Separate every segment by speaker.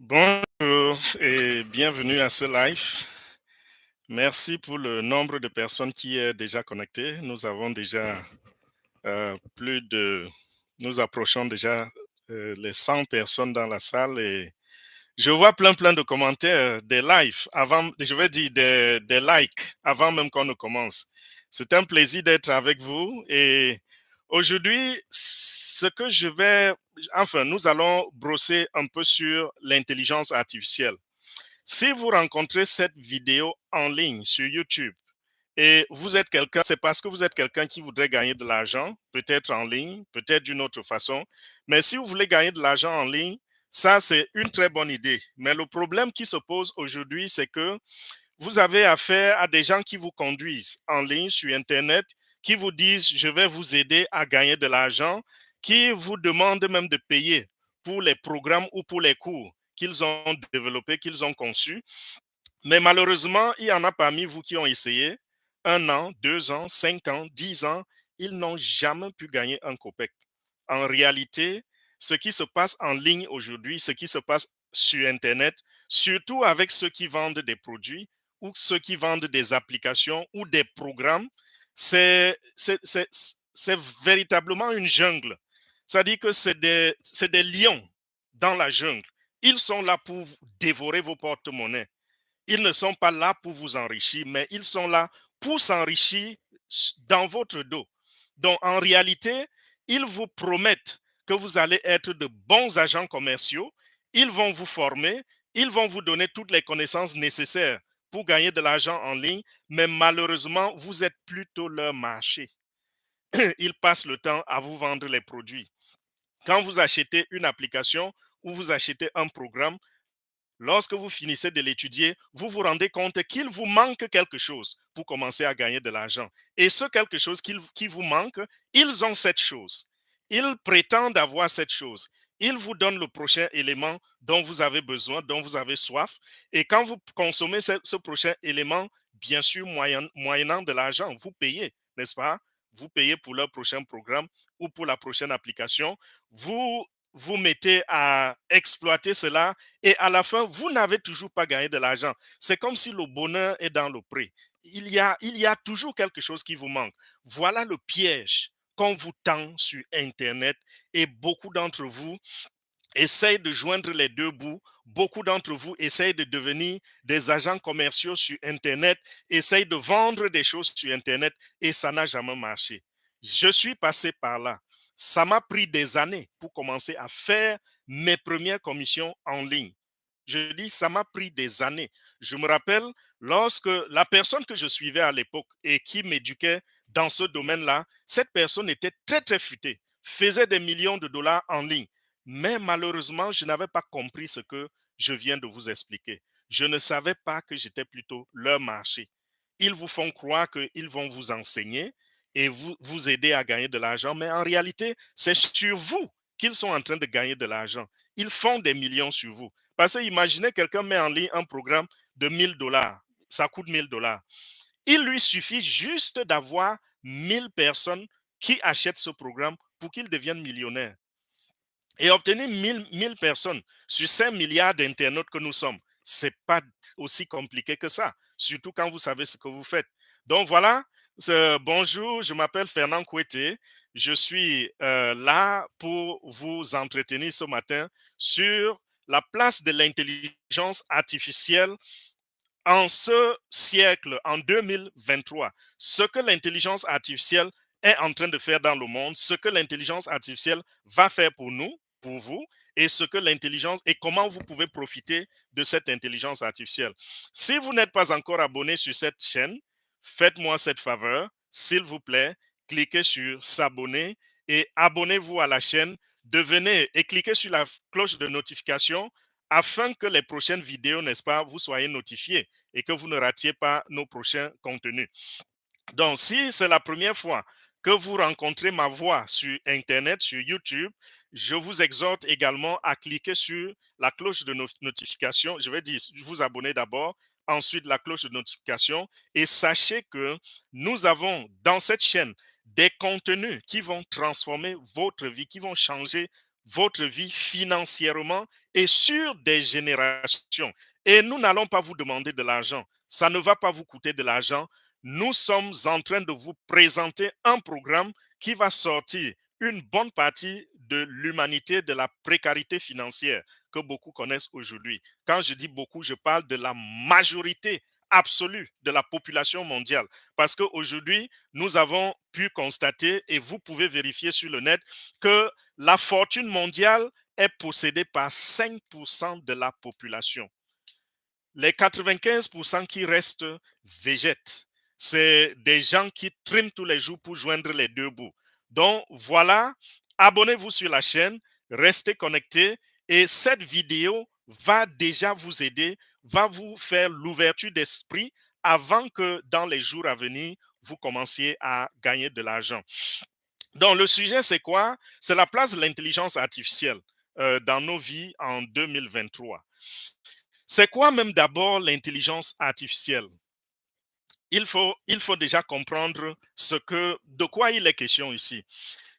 Speaker 1: Bonjour et bienvenue à ce live. Merci pour le nombre de personnes qui est déjà connectées. Nous avons déjà plus de... Nous approchons déjà les 100 personnes dans la salle et je vois plein de commentaires, des lives, avant, je vais dire des likes avant même qu'on ne commence. C'est un plaisir d'être avec vous et aujourd'hui, nous allons brosser un peu sur l'intelligence artificielle. Si vous rencontrez cette vidéo en ligne sur YouTube et vous êtes quelqu'un, c'est parce que vous êtes quelqu'un qui voudrait gagner de l'argent, peut-être en ligne, peut-être d'une autre façon. Mais si vous voulez gagner de l'argent en ligne, ça, c'est une très bonne idée. Mais le problème qui se pose aujourd'hui, c'est que vous avez affaire à des gens qui vous conduisent en ligne sur Internet, qui vous disent, je vais vous aider à gagner de l'argent, qui vous demandent même de payer pour les programmes ou pour les cours qu'ils ont développés, qu'ils ont conçus. Mais malheureusement, il y en a parmi vous qui ont essayé 1 an, 2 ans, 5 ans, 10 ans, ils n'ont jamais pu gagner un copec. En réalité, ce qui se passe en ligne aujourd'hui, ce qui se passe sur Internet, surtout avec ceux qui vendent des produits ou ceux qui vendent des applications ou des programmes, c'est véritablement une jungle. C'est-à-dire que c'est des lions dans la jungle. Ils sont là pour dévorer vos porte-monnaies. Ils ne sont pas là pour vous enrichir, mais ils sont là pour s'enrichir dans votre dos. Donc, en réalité, ils vous promettent que vous allez être de bons agents commerciaux. Ils vont vous former. Ils vont vous donner toutes les connaissances nécessaires pour gagner de l'argent en ligne. Mais malheureusement, vous êtes plutôt leur marché. Ils passent le temps à vous vendre les produits. Quand vous achetez une application ou vous achetez un programme, lorsque vous finissez de l'étudier, vous vous rendez compte qu'il vous manque quelque chose pour commencer à gagner de l'argent. Et ce quelque chose qui vous manque, ils ont cette chose. Ils prétendent avoir cette chose. Ils vous donnent le prochain élément dont vous avez besoin, dont vous avez soif. Et quand vous consommez ce prochain élément, bien sûr, moyennant de l'argent, vous payez, n'est-ce pas? Vous payez pour leur prochain programme ou pour la prochaine application. Vous vous mettez à exploiter cela et à la fin, vous n'avez toujours pas gagné de l'argent. C'est comme si le bonheur est dans le pré. Il y a toujours quelque chose qui vous manque. Voilà le piège qu'on vous tend sur Internet et beaucoup d'entre vous essayent de joindre les deux bouts. Beaucoup d'entre vous essayent de devenir des agents commerciaux sur Internet, essayent de vendre des choses sur Internet et ça n'a jamais marché. Je suis passé par là. Ça m'a pris des années pour commencer à faire mes premières commissions en ligne. Je dis, ça m'a pris des années. Je me rappelle lorsque la personne que je suivais à l'époque et qui m'éduquait dans ce domaine-là, cette personne était très futée, faisait des millions de dollars en ligne. Mais malheureusement, je n'avais pas compris ce que je viens de vous expliquer. Je ne savais pas que j'étais plutôt leur marché. Ils vous font croire qu'ils vont vous enseigner et vous aider à gagner de l'argent, mais en réalité, c'est sur vous qu'ils sont en train de gagner de l'argent. Ils font des millions sur vous. Parce que imaginez quelqu'un met en ligne un programme de 1 000 $. Ça coûte 1 000 $. Il lui suffit juste d'avoir 1 000 personnes qui achètent ce programme pour qu'il devienne millionnaire. Et obtenir 1000 personnes sur 5 milliards d'internautes que nous sommes, c'est pas aussi compliqué que ça, surtout quand vous savez ce que vous faites. Donc voilà, bonjour, je m'appelle Fernand Kouete. Je suis là pour vous entretenir ce matin sur la place de l'intelligence artificielle en ce siècle, en 2023, ce que l'intelligence artificielle est en train de faire dans le monde, ce que l'intelligence artificielle va faire pour nous, pour vous, et ce que l'intelligence et comment vous pouvez profiter de cette intelligence artificielle. Si vous n'êtes pas encore abonné sur cette chaîne, faites-moi cette faveur, s'il vous plaît, cliquez sur s'abonner et abonnez-vous à la chaîne, devenez et cliquez sur la cloche de notification afin que les prochaines vidéos, n'est-ce pas, vous soyez notifiés et que vous ne ratiez pas nos prochains contenus. Donc, si c'est la première fois que vous rencontrez ma voix sur Internet, sur YouTube, je vous exhorte également à cliquer sur la cloche de notification. Je vais dire, vous abonner d'abord, ensuite la cloche de notification. Et sachez que nous avons dans cette chaîne des contenus qui vont transformer votre vie, qui vont changer votre vie financièrement et sur des générations. Et nous n'allons pas vous demander de l'argent. Ça ne va pas vous coûter de l'argent. Nous sommes en train de vous présenter un programme qui va sortir une bonne partie de l'humanité de la précarité financière que beaucoup connaissent aujourd'hui. Quand je dis beaucoup, je parle de la majorité absolue de la population mondiale. Parce qu'aujourd'hui, nous avons pu constater, et vous pouvez vérifier sur le net, que la fortune mondiale est possédée par 5% de la population. Les 95% qui restent végètent. C'est des gens qui triment tous les jours pour joindre les deux bouts. Donc voilà, abonnez-vous sur la chaîne, restez connectés et cette vidéo va déjà vous aider, va vous faire l'ouverture d'esprit avant que dans les jours à venir, vous commenciez à gagner de l'argent. Donc le sujet, c'est quoi? C'est la place de l'intelligence artificielle dans nos vies en 2023. C'est quoi même d'abord l'intelligence artificielle? Il faut déjà comprendre de quoi il est question ici.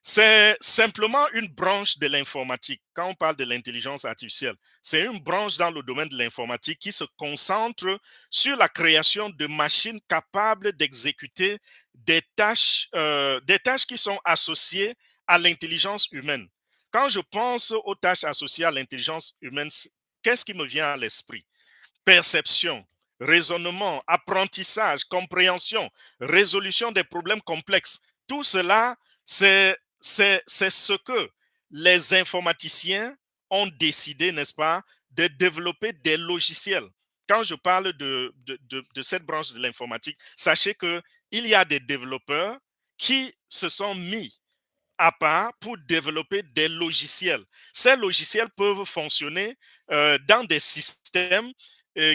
Speaker 1: C'est simplement une branche de l'informatique. Quand on parle de l'intelligence artificielle, c'est une branche dans le domaine de l'informatique qui se concentre sur la création de machines capables d'exécuter des tâches qui sont associées à l'intelligence humaine. Quand je pense aux tâches associées à l'intelligence humaine, qu'est-ce qui me vient à l'esprit? Perception, raisonnement, apprentissage, compréhension, résolution des problèmes complexes. Tout cela, c'est ce que les informaticiens ont décidé, n'est-ce pas, de développer des logiciels. Quand je parle de cette branche de l'informatique, sachez qu'il y a des développeurs qui se sont mis à part pour développer des logiciels. Ces logiciels peuvent fonctionner dans des systèmes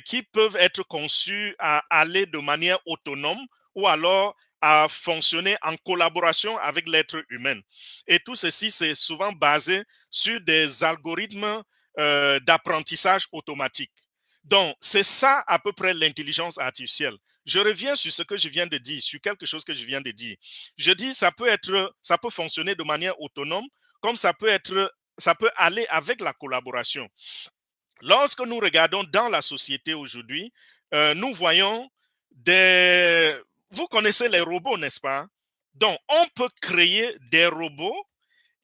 Speaker 1: qui peuvent être conçus à aller de manière autonome ou alors à fonctionner en collaboration avec l'être humain. Et tout ceci, c'est souvent basé sur des algorithmes d'apprentissage automatique. Donc, c'est ça à peu près l'intelligence artificielle. Je reviens sur ce que je viens de dire, sur quelque chose que je viens de dire. Je dis ça peut fonctionner de manière autonome, comme ça peut aller avec la collaboration. Lorsque nous regardons dans la société aujourd'hui, nous voyons des, vous connaissez les robots, n'est-ce pas? Donc, on peut créer des robots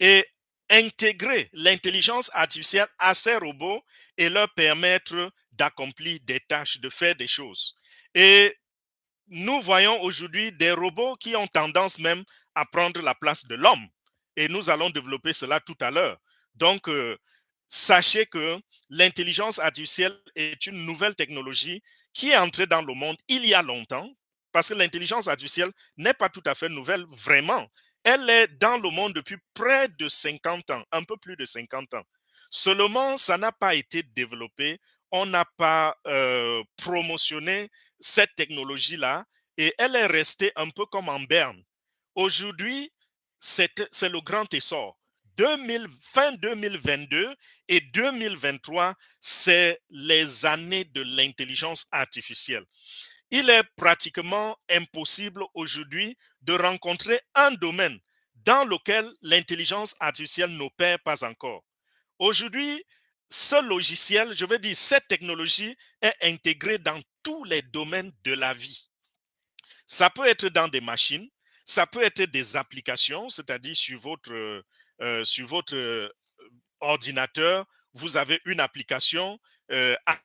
Speaker 1: et intégrer l'intelligence artificielle à ces robots et leur permettre d'accomplir des tâches, de faire des choses. Et nous voyons aujourd'hui des robots qui ont tendance même à prendre la place de l'homme. Et nous allons développer cela tout à l'heure. Donc, sachez que l'intelligence artificielle est une nouvelle technologie qui est entrée dans le monde il y a longtemps, parce que l'intelligence artificielle n'est pas tout à fait nouvelle, vraiment. Elle est dans le monde depuis près de 50 ans, un peu plus de 50 ans. Seulement, ça n'a pas été développé, on n'a pas promotionné cette technologie-là et elle est restée un peu comme en berne. Aujourd'hui, c'est le grand essor. 2000, fin 2022 et 2023, c'est les années de l'intelligence artificielle. Il est pratiquement impossible aujourd'hui de rencontrer un domaine dans lequel l'intelligence artificielle n'opère pas encore. Aujourd'hui, ce logiciel, je veux dire, cette technologie est intégrée dans tous les domaines de la vie. Ça peut être dans des machines, ça peut être des applications, c'est-à-dire sur votre ordinateur, vous avez une application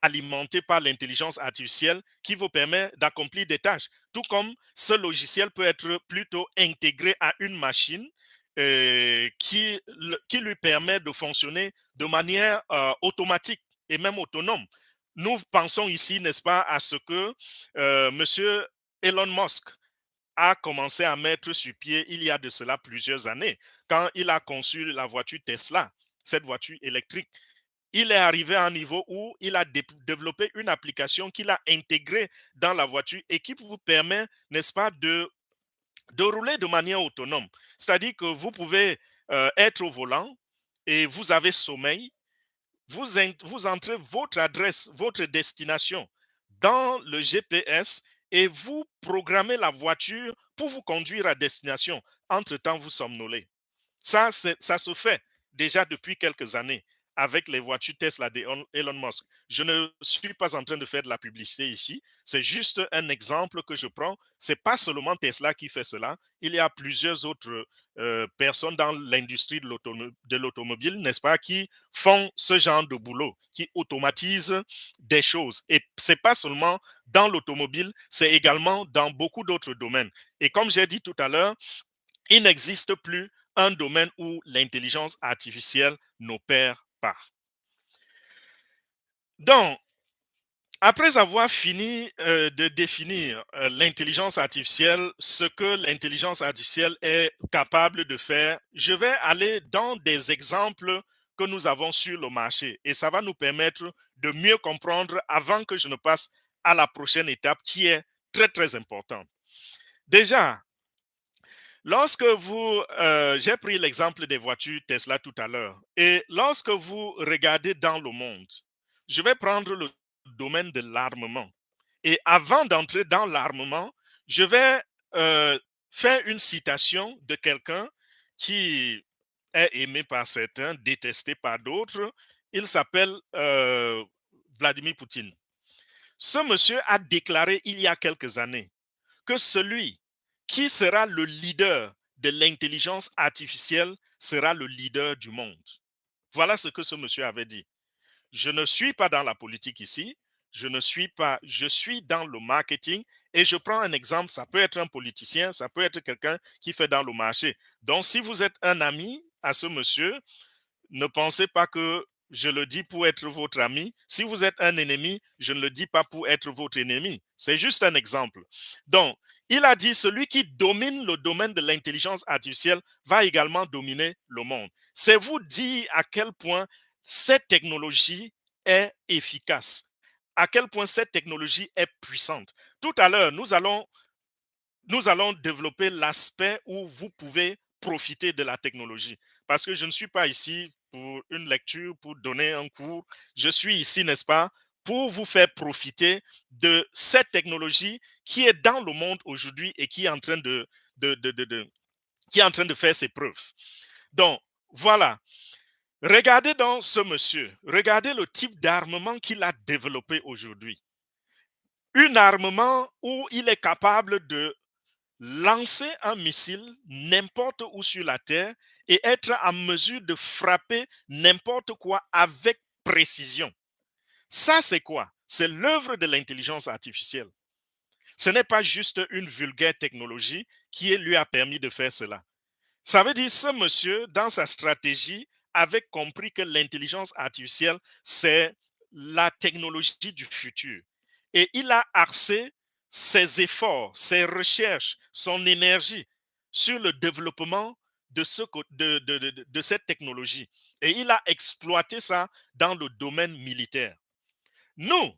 Speaker 1: alimentée par l'intelligence artificielle qui vous permet d'accomplir des tâches. Tout comme ce logiciel peut être plutôt intégré à une machine qui lui permet de fonctionner de manière automatique et même autonome. Nous pensons ici, n'est-ce pas, à ce que Monsieur Elon Musk a commencé à mettre sur pied il y a de cela plusieurs années, quand il a conçu la voiture Tesla, cette voiture électrique. Il est arrivé à un niveau où il a développé une application qu'il a intégrée dans la voiture et qui vous permet, n'est-ce pas, de rouler de manière autonome. C'est-à-dire que vous pouvez être au volant et vous avez sommeil, vous entrez votre adresse, votre destination dans le GPS et vous programmez la voiture pour vous conduire à destination. Entre-temps, vous somnolez. Ça se fait. déjà depuis quelques années avec les voitures Tesla d'Elon Musk. Je ne suis pas en train de faire de la publicité ici. C'est juste un exemple que je prends. C'est pas seulement Tesla qui fait cela. Il y a plusieurs autres personnes dans l'industrie de l'automobile, n'est-ce pas, qui font ce genre de boulot, qui automatisent des choses. Et c'est pas seulement dans l'automobile, c'est également dans beaucoup d'autres domaines. Et comme j'ai dit tout à l'heure, il n'existe plus un domaine où l'intelligence artificielle n'opère pas. Donc, après avoir fini de définir l'intelligence artificielle, ce que l'intelligence artificielle est capable de faire, je vais aller dans des exemples que nous avons sur le marché et ça va nous permettre de mieux comprendre avant que je ne passe à la prochaine étape qui est très très importante. Déjà, lorsque j'ai pris l'exemple des voitures Tesla tout à l'heure, et lorsque vous regardez dans le monde, je vais prendre le domaine de l'armement. Et avant d'entrer dans l'armement, je vais faire une citation de quelqu'un qui est aimé par certains, détesté par d'autres. Il s'appelle Vladimir Poutine. Ce monsieur a déclaré il y a quelques années que celui qui sera le leader de l'intelligence artificielle sera le leader du monde. Voilà ce que ce monsieur avait dit. Je ne suis pas dans la politique ici, je suis dans le marketing et je prends un exemple, ça peut être un politicien, ça peut être quelqu'un qui fait dans le marché. Donc si vous êtes un ami à ce monsieur, ne pensez pas que je le dis pour être votre ami. Si vous êtes un ennemi, je ne le dis pas pour être votre ennemi. C'est juste un exemple. Donc, il a dit, celui qui domine le domaine de l'intelligence artificielle va également dominer le monde. C'est vous dire à quel point cette technologie est efficace, à quel point cette technologie est puissante. Tout à l'heure, nous allons développer l'aspect où vous pouvez profiter de la technologie. Parce que je ne suis pas ici pour une lecture, pour donner un cours. Je suis ici, n'est-ce pas, pour vous faire profiter de cette technologie qui est dans le monde aujourd'hui et qui est en train qui est en train de faire ses preuves. Donc, voilà. Regardez donc ce monsieur. Regardez le type d'armement qu'il a développé aujourd'hui. Un armement où il est capable de lancer un missile n'importe où sur la Terre et être en mesure de frapper n'importe quoi avec précision. Ça, c'est quoi? C'est l'œuvre de l'intelligence artificielle. Ce n'est pas juste une vulgaire technologie qui lui a permis de faire cela. Ça veut dire que ce monsieur, dans sa stratégie, avait compris que l'intelligence artificielle, c'est la technologie du futur. Et il a axé ses efforts, ses recherches, son énergie sur le développement de cette technologie. Et il a exploité ça dans le domaine militaire. Nous,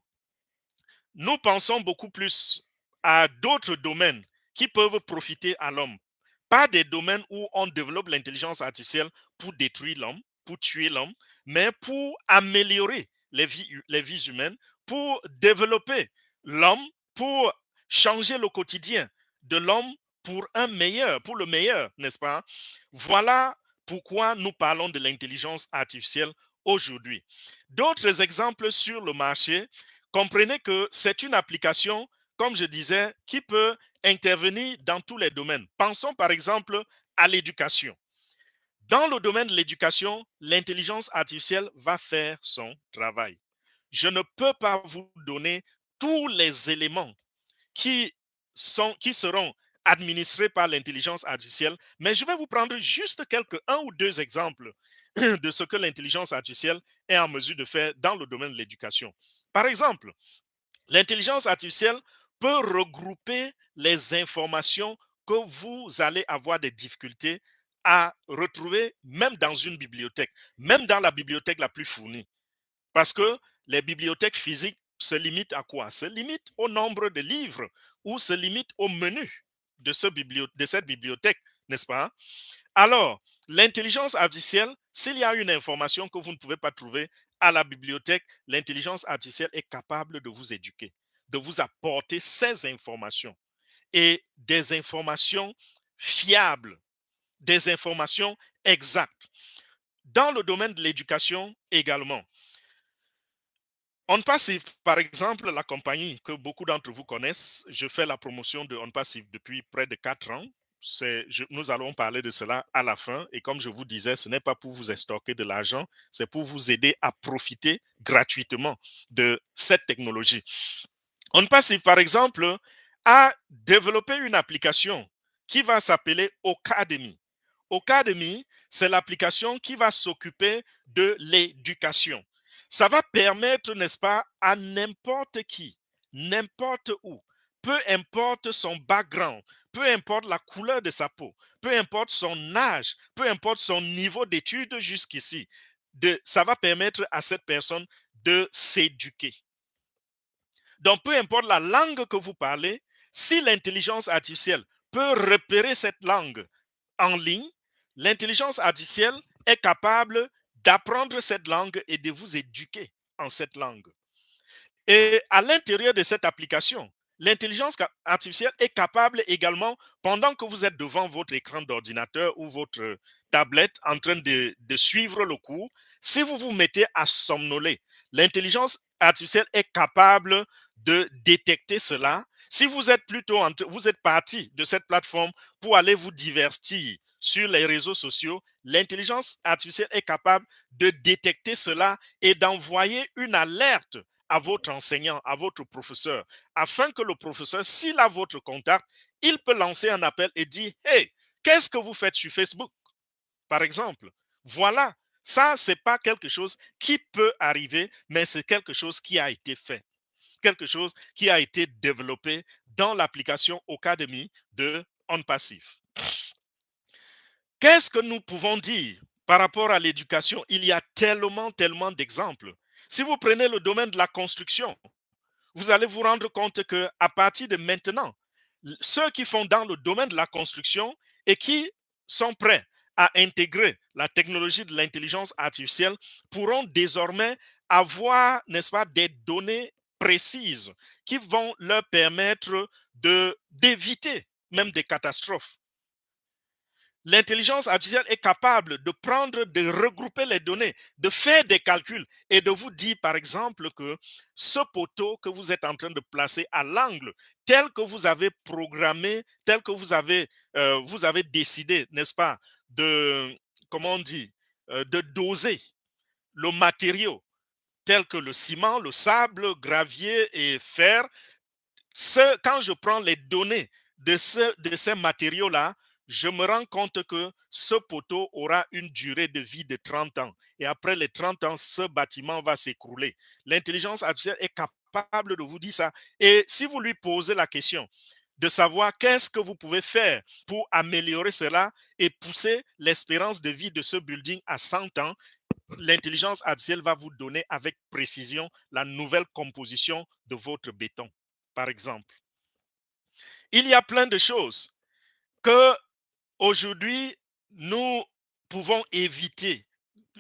Speaker 1: nous pensons beaucoup plus à d'autres domaines qui peuvent profiter à l'homme. Pas des domaines où on développe l'intelligence artificielle pour détruire l'homme, pour tuer l'homme, mais pour améliorer les vies humaines, pour développer l'homme, pour changer le quotidien de l'homme pour un meilleur, pour le meilleur, n'est-ce pas? Voilà pourquoi nous parlons de l'intelligence artificielle aujourd'hui. D'autres exemples sur le marché, comprenez que c'est une application, comme je disais, qui peut intervenir dans tous les domaines. Pensons par exemple à l'éducation. Dans le domaine de l'éducation, l'intelligence artificielle va faire son travail. Je ne peux pas vous donner tous les éléments qui seront administrés par l'intelligence artificielle, mais je vais vous prendre juste un ou deux exemples de ce que l'intelligence artificielle est en mesure de faire dans le domaine de l'éducation. Par exemple, l'intelligence artificielle peut regrouper les informations que vous allez avoir des difficultés à retrouver même dans une bibliothèque, même dans la bibliothèque la plus fournie. Parce que les bibliothèques physiques se limitent à quoi? Se limitent au nombre de livres ou se limitent au menu de cette bibliothèque, n'est-ce pas? Alors, l'intelligence artificielle, s'il y a une information que vous ne pouvez pas trouver à la bibliothèque, l'intelligence artificielle est capable de vous éduquer, de vous apporter ces informations et des informations fiables, des informations exactes. Dans le domaine de l'éducation également, OnPassive, par exemple, la compagnie que beaucoup d'entre vous connaissent, je fais la promotion de OnPassive depuis près de 4 ans. Nous allons parler de cela à la fin. Et comme je vous disais, ce n'est pas pour vous estorquer de l'argent, c'est pour vous aider à profiter gratuitement de cette technologie. OnPassive, par exemple, a développé une application qui va s'appeler Ocademy. Ocademy, c'est l'application qui va s'occuper de l'éducation. Ça va permettre, n'est-ce pas, à n'importe qui, n'importe où, peu importe son background, peu importe la couleur de sa peau, peu importe son âge, peu importe son niveau d'études jusqu'ici, ça va permettre à cette personne de s'éduquer. Donc, peu importe la langue que vous parlez, si l'intelligence artificielle peut repérer cette langue en ligne, l'intelligence artificielle est capable d'apprendre cette langue et de vous éduquer en cette langue. Et à l'intérieur de cette application, l'intelligence artificielle est capable également, pendant que vous êtes devant votre écran d'ordinateur ou votre tablette en train de suivre le cours, si vous vous mettez à somnoler, l'intelligence artificielle est capable de détecter cela. Si vous êtes vous êtes parti de cette plateforme pour aller vous divertir sur les réseaux sociaux, l'intelligence artificielle est capable de détecter cela et d'envoyer une alerte à votre enseignant, à votre professeur, afin que le professeur, s'il a votre contact, il peut lancer un appel et dire, hey, qu'est-ce que vous faites sur Facebook, par exemple? Voilà, ça, c'est pas quelque chose qui peut arriver, mais c'est quelque chose qui a été fait, quelque chose qui a été développé dans l'application Ocademy de OnPassive. Qu'est-ce que nous pouvons dire par rapport à l'éducation? Il y a tellement d'exemples. Si vous prenez le domaine de la construction, vous allez vous rendre compte que à partir de maintenant, ceux qui font dans le domaine de la construction et qui sont prêts à intégrer la technologie de l'intelligence artificielle pourront désormais avoir, n'est-ce pas, des données précises qui vont leur permettre d'éviter même des catastrophes. L'intelligence artificielle est capable de prendre, de regrouper les données, de faire des calculs et de vous dire, par exemple, que ce poteau que vous êtes en train de placer à l'angle, tel que vous avez programmé, tel que vous avez décidé, n'est-ce pas, de, comment on dit, de doser le matériau, tel que le ciment, le sable, gravier et fer. Quand je prends les données de ces matériaux-là, je me rends compte que ce poteau aura une durée de vie de 30 ans. Et après les 30 ans, ce bâtiment va s'écrouler. L'intelligence artificielle est capable de vous dire ça. Et si vous lui posez la question de savoir qu'est-ce que vous pouvez faire pour améliorer cela et pousser l'espérance de vie de ce building à 100 ans, l'intelligence artificielle va vous donner avec précision la nouvelle composition de votre béton, par exemple. Il y a plein de choses que aujourd'hui nous pouvons éviter.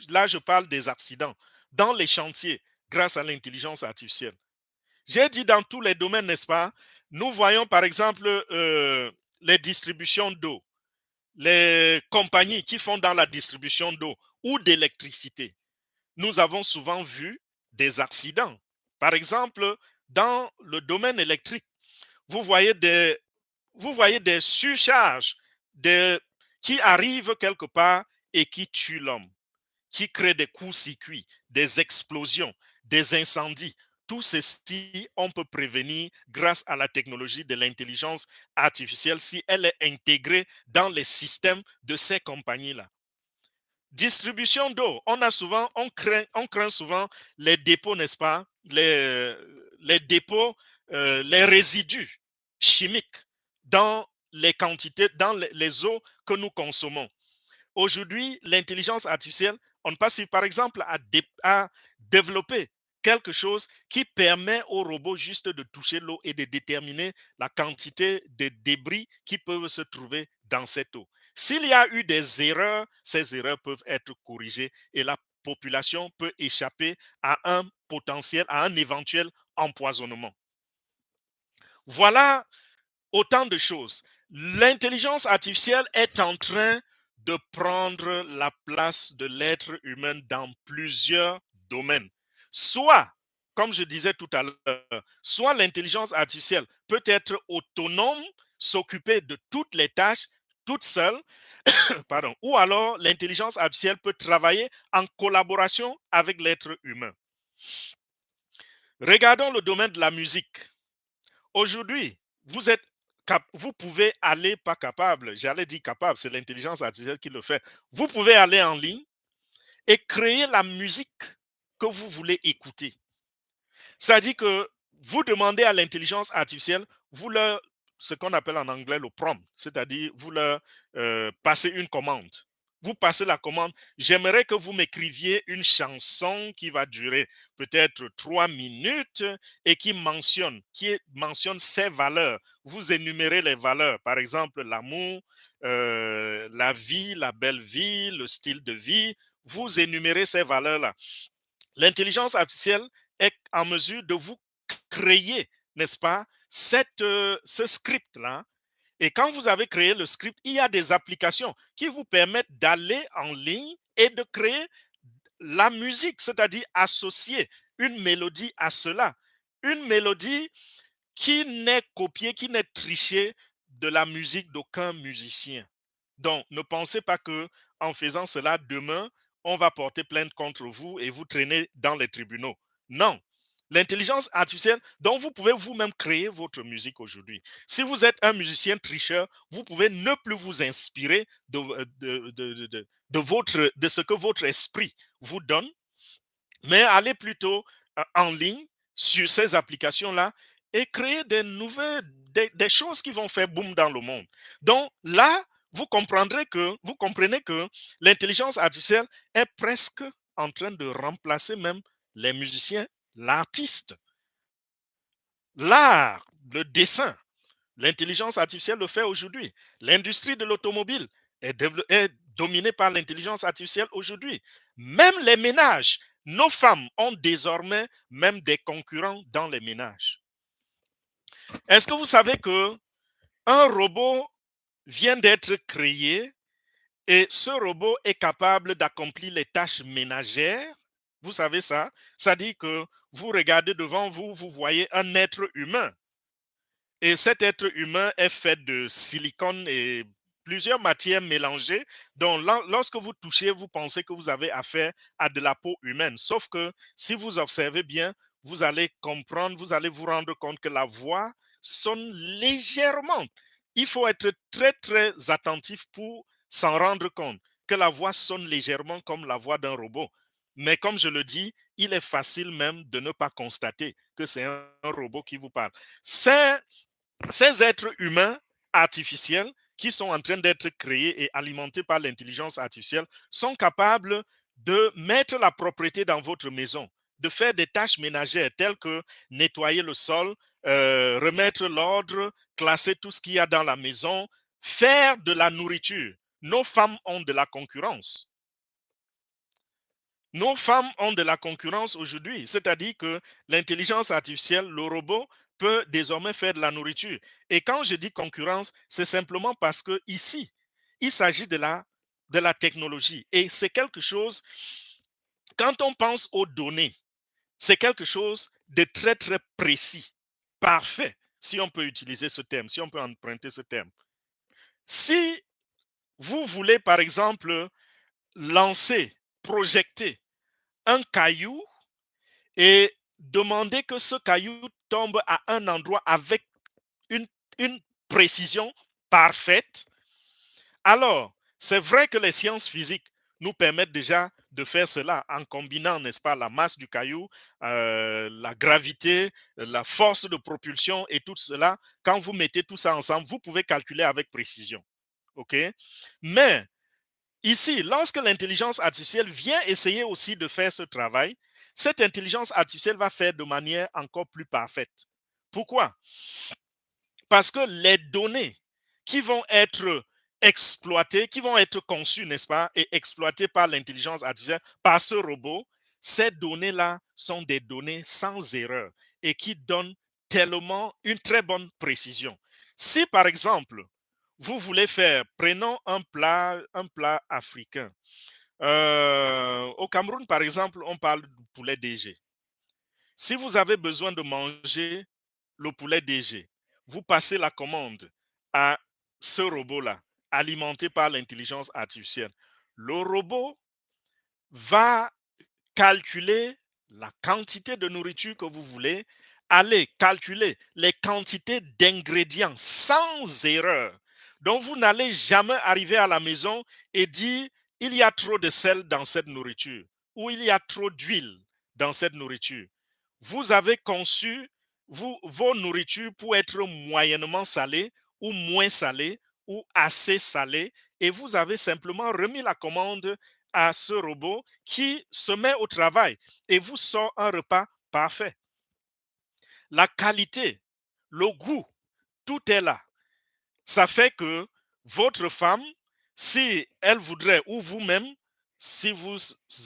Speaker 1: Là, je parle des accidents dans les chantiers grâce à l'intelligence artificielle. J'ai dit dans tous les domaines, n'est-ce pas? Nous voyons par exemple les distributions d'eau, les compagnies qui font dans la distribution d'eau ou d'électricité. Nous avons souvent vu des accidents. Par exemple, dans le domaine électrique, vous voyez des surcharges qui arrivent quelque part et qui tuent l'homme, qui créent des courts-circuits, des explosions, des incendies. Tout ceci, on peut prévenir grâce à la technologie de l'intelligence artificielle si elle est intégrée dans les systèmes de ces compagnies-là. Distribution d'eau, on craint souvent les dépôts, n'est-ce pas? Les dépôts, les résidus chimiques dans les quantités, dans les eaux que nous consommons. Aujourd'hui, l'intelligence artificielle, on passe par exemple à développer quelque chose qui permet aux robots juste de toucher l'eau et de déterminer la quantité de débris qui peuvent se trouver dans cette eau. S'il y a eu des erreurs, ces erreurs peuvent être corrigées et la population peut échapper à un potentiel, à un éventuel empoisonnement. Voilà autant de choses. L'intelligence artificielle est en train de prendre la place de l'être humain dans plusieurs domaines. Soit, comme je disais tout à l'heure, soit l'intelligence artificielle peut être autonome, s'occuper de toutes les tâches toute seule, pardon, ou alors l'intelligence artificielle peut travailler en collaboration avec l'être humain. Regardons le domaine de la musique. Aujourd'hui, vous pouvez aller, pas capable, j'allais dire capable, c'est l'intelligence artificielle qui le fait. Vous pouvez aller en ligne et créer la musique que vous voulez écouter. C'est-à-dire que vous demandez à l'intelligence artificielle, ce qu'on appelle en anglais le prompt, c'est-à-dire vous leur passez une commande. Vous passez la commande, j'aimerais que vous m'écriviez une chanson qui va durer peut-être 3 minutes et qui mentionne ces valeurs. Vous énumérez les valeurs, par exemple l'amour, la vie, la belle vie, le style de vie. Vous énumérez ces valeurs-là. L'intelligence artificielle est en mesure de vous créer, n'est-ce pas, ce script-là. Et quand vous avez créé le script, il y a des applications qui vous permettent d'aller en ligne et de créer la musique, c'est-à-dire associer une mélodie à cela. Une mélodie qui n'est copiée, qui n'est trichée de la musique d'aucun musicien. Donc, ne pensez pas que en faisant cela, demain, on va porter plainte contre vous et vous traîner dans les tribunaux. Non. L'intelligence artificielle, dont vous pouvez vous-même créer votre musique aujourd'hui. Si vous êtes un musicien tricheur, vous pouvez ne plus vous inspirer de ce que votre esprit vous donne, mais allez plutôt en ligne sur ces applications-là et créer des choses qui vont faire boom dans le monde. Donc là, vous comprenez que l'intelligence artificielle est presque en train de remplacer même les musiciens, l'artiste, l'art, le dessin. L'intelligence artificielle le fait aujourd'hui. L'industrie de l'automobile est dominée par l'intelligence artificielle aujourd'hui. Même les ménages, nos femmes ont désormais même des concurrents dans les ménages. Est-ce que vous savez que un robot vient d'être créé et ce robot est capable d'accomplir les tâches ménagères? Vous savez ça? Ça dit que vous regardez devant vous, vous voyez un être humain. Et cet être humain est fait de silicone et plusieurs matières mélangées. Donc, lorsque vous touchez, vous pensez que vous avez affaire à de la peau humaine. Sauf que si vous observez bien, vous allez comprendre, vous allez vous rendre compte que la voix sonne légèrement. Il faut être très, très attentif pour s'en rendre compte que la voix sonne légèrement comme la voix d'un robot. Mais comme je le dis, il est facile même de ne pas constater que c'est un robot qui vous parle. Ces êtres humains artificiels qui sont en train d'être créés et alimentés par l'intelligence artificielle sont capables de mettre la propreté dans votre maison, de faire des tâches ménagères telles que nettoyer le sol, remettre l'ordre, classer tout ce qu'il y a dans la maison, faire de la nourriture. Nos femmes ont de la concurrence. Nos femmes ont de la concurrence aujourd'hui, c'est-à-dire que l'intelligence artificielle, le robot, peut désormais faire de la nourriture. Et quand je dis concurrence, c'est simplement parce que ici, il s'agit de la technologie. Et c'est quelque chose, quand on pense aux données, c'est quelque chose de très, très précis, parfait, si on peut utiliser ce terme, si on peut emprunter ce terme. Si vous voulez, par exemple, lancer, projeter un caillou et demander que ce caillou tombe à un endroit avec une, une précision parfaite, alors c'est vrai que les sciences physiques nous permettent déjà de faire cela en combinant, n'est-ce pas, la masse du caillou, la gravité, la force de propulsion et tout cela. Quand vous mettez tout ça ensemble, vous pouvez calculer avec précision. OK? Mais ici, lorsque l'intelligence artificielle vient essayer aussi de faire ce travail, cette intelligence artificielle va faire de manière encore plus parfaite. Pourquoi? Parce que les données qui vont être exploitées, qui vont être conçues, n'est-ce pas, et exploitées par l'intelligence artificielle, par ce robot, ces données-là sont des données sans erreur et qui donnent tellement une très bonne précision. Si, par exemple, vous voulez faire, prenons un plat africain. Au Cameroun, par exemple, on parle du poulet DG. Si vous avez besoin de manger le poulet DG, vous passez la commande à ce robot-là, alimenté par l'intelligence artificielle. Le robot va calculer la quantité de nourriture que vous voulez, allez calculer les quantités d'ingrédients sans erreur. Donc, vous n'allez jamais arriver à la maison et dire, il y a trop de sel dans cette nourriture ou il y a trop d'huile dans cette nourriture. Vous avez conçu vos nourritures pour être moyennement salées ou moins salées ou assez salées et vous avez simplement remis la commande à ce robot qui se met au travail et vous sort un repas parfait. La qualité, le goût, tout est là. Ça fait que votre femme, si elle voudrait, ou vous-même, si vous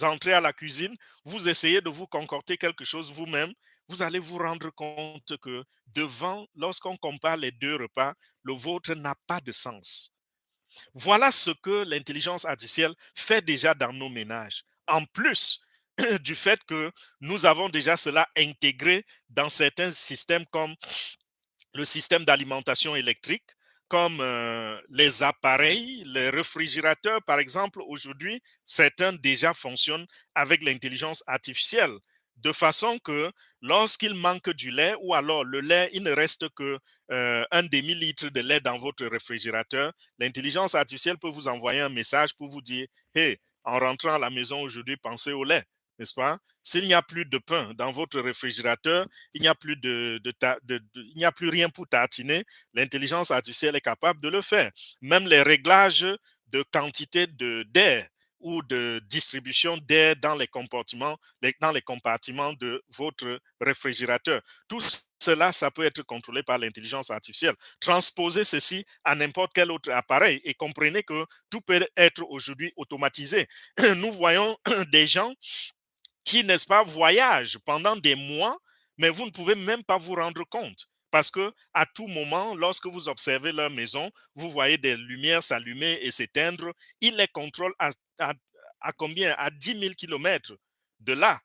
Speaker 1: entrez à la cuisine, vous essayez de vous concocter quelque chose vous-même, vous allez vous rendre compte que devant, lorsqu'on compare les deux repas, le vôtre n'a pas de sens. Voilà ce que l'intelligence artificielle fait déjà dans nos ménages. En plus du fait que nous avons déjà cela intégré dans certains systèmes comme le système d'alimentation électrique, comme les appareils, les réfrigérateurs, par exemple, aujourd'hui, certains déjà fonctionnent avec l'intelligence artificielle, de façon que lorsqu'il manque du lait, ou alors le lait, il ne reste que un demi-litre de lait dans votre réfrigérateur, l'intelligence artificielle peut vous envoyer un message pour vous dire, hey, en rentrant à la maison aujourd'hui, pensez au lait, n'est-ce pas? S'il n'y a plus de pain dans votre réfrigérateur, il n'y a plus il n'y a plus rien pour tartiner, l'intelligence artificielle est capable de le faire. Même les réglages de quantité d'air ou de distribution d'air dans les compartiments de votre réfrigérateur. Tout cela, ça peut être contrôlé par l'intelligence artificielle. Transposez ceci à n'importe quel autre appareil et comprenez que tout peut être aujourd'hui automatisé. Nous voyons des gens qui, n'est-ce pas, voyagent pendant des mois, mais vous ne pouvez même pas vous rendre compte. Parce que à tout moment, lorsque vous observez leur maison, vous voyez des lumières s'allumer et s'éteindre. Ils les contrôlent à combien? À 10 000 kilomètres de là,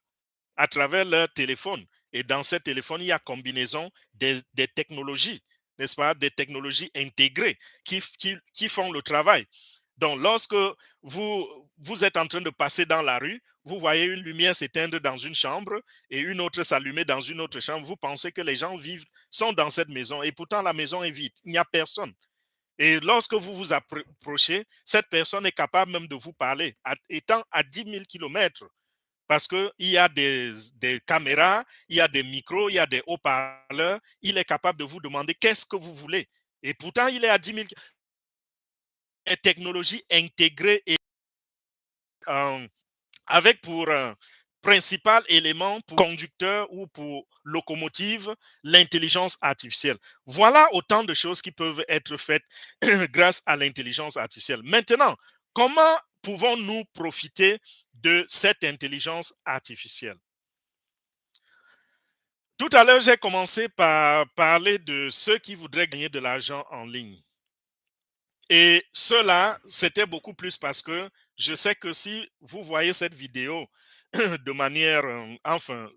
Speaker 1: à travers leur téléphone. Et dans ces téléphones, il y a combinaison des technologies, n'est-ce pas, des technologies intégrées qui font le travail. Donc, lorsque vous êtes en train de passer dans la rue, vous voyez une lumière s'éteindre dans une chambre et une autre s'allumer dans une autre chambre, vous pensez que les gens sont dans cette maison et pourtant la maison est vide, il n'y a personne. Et lorsque vous vous approchez, cette personne est capable même de vous parler, étant à 10 000 kilomètres, parce qu'il y a des caméras, il y a des micros, il y a des haut-parleurs, il est capable de vous demander qu'est-ce que vous voulez. Et pourtant, il est à 10 000 kilomètres. Technologie intégrée et euh, avec pour principal élément, pour conducteur ou pour locomotive, l'intelligence artificielle. Voilà autant de choses qui peuvent être faites grâce à l'intelligence artificielle. Maintenant, comment pouvons-nous profiter de cette intelligence artificielle? Tout à l'heure, j'ai commencé par parler de ceux qui voudraient gagner de l'argent en ligne. Et cela, c'était beaucoup plus parce que je sais que si vous voyez cette vidéo de manière, enfin,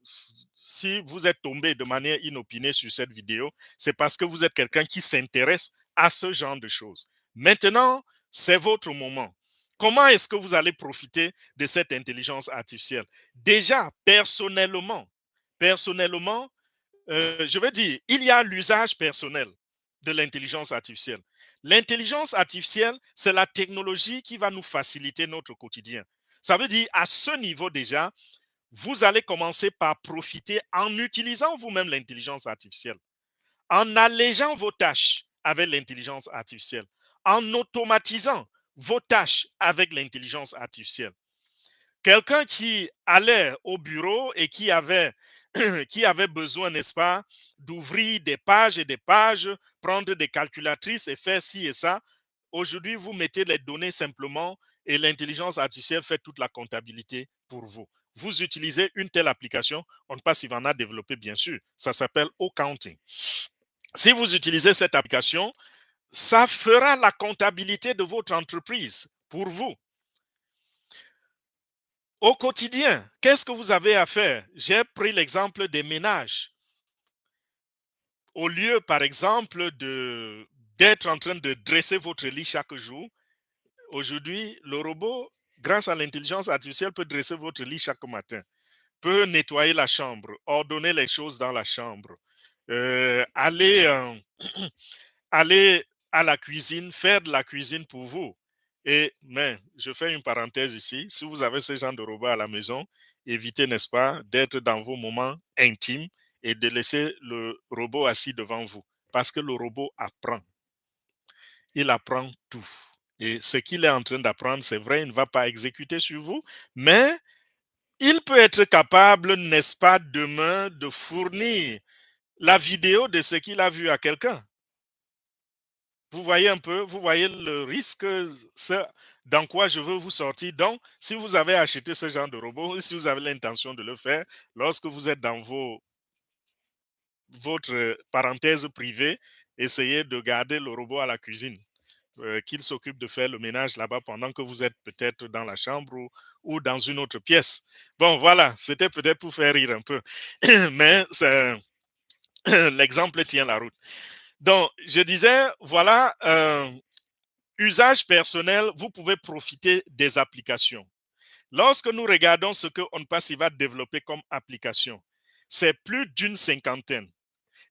Speaker 1: si vous êtes tombé de manière inopinée sur cette vidéo, c'est parce que vous êtes quelqu'un qui s'intéresse à ce genre de choses. Maintenant, c'est votre moment. Comment est-ce que vous allez profiter de cette intelligence artificielle? Déjà, personnellement, je veux dire, il y a l'usage personnel de l'intelligence artificielle. L'intelligence artificielle, c'est la technologie qui va nous faciliter notre quotidien. Ça veut dire, à ce niveau déjà, vous allez commencer par profiter en utilisant vous-même l'intelligence artificielle, en allégeant vos tâches avec l'intelligence artificielle, en automatisant vos tâches avec l'intelligence artificielle. Quelqu'un qui allait au bureau et qui avait besoin, n'est-ce pas, d'ouvrir des pages et des pages, prendre des calculatrices et faire ci et ça. Aujourd'hui, vous mettez les données simplement et l'intelligence artificielle fait toute la comptabilité pour vous. Vous utilisez une telle application, on ne sait pas s'il en a développé, bien sûr. Ça s'appelle Accounting. Si vous utilisez cette application, ça fera la comptabilité de votre entreprise pour vous. Au quotidien, qu'est-ce que vous avez à faire? J'ai pris l'exemple des ménages. Au lieu, par exemple, d'être en train de dresser votre lit chaque jour, aujourd'hui, le robot, grâce à l'intelligence artificielle, peut dresser votre lit chaque matin, peut nettoyer la chambre, ordonner les choses dans la chambre, aller, aller à la cuisine, faire de la cuisine pour vous. Mais je fais une parenthèse ici. Si vous avez ce genre de robot à la maison, évitez, n'est-ce pas, d'être dans vos moments intimes et de laisser le robot assis devant vous. Parce que le robot apprend. Il apprend tout. Et ce qu'il est en train d'apprendre, c'est vrai, il ne va pas exécuter sur vous, mais il peut être capable, n'est-ce pas, demain, de fournir la vidéo de ce qu'il a vu à quelqu'un. Vous voyez un peu, vous voyez le risque, dans quoi je veux vous sortir. Donc, si vous avez acheté ce genre de robot, si vous avez l'intention de le faire, lorsque vous êtes dans votre parenthèse privée, essayez de garder le robot à la cuisine, qu'il s'occupe de faire le ménage là-bas pendant que vous êtes peut-être dans la chambre ou dans une autre pièce. Bon, voilà, c'était peut-être pour faire rire un peu, mais l'exemple tient la route. Donc, je disais, voilà, usage personnel, vous pouvez profiter des applications. Lorsque nous regardons ce que OnPass va développer comme application, c'est plus d'une cinquantaine.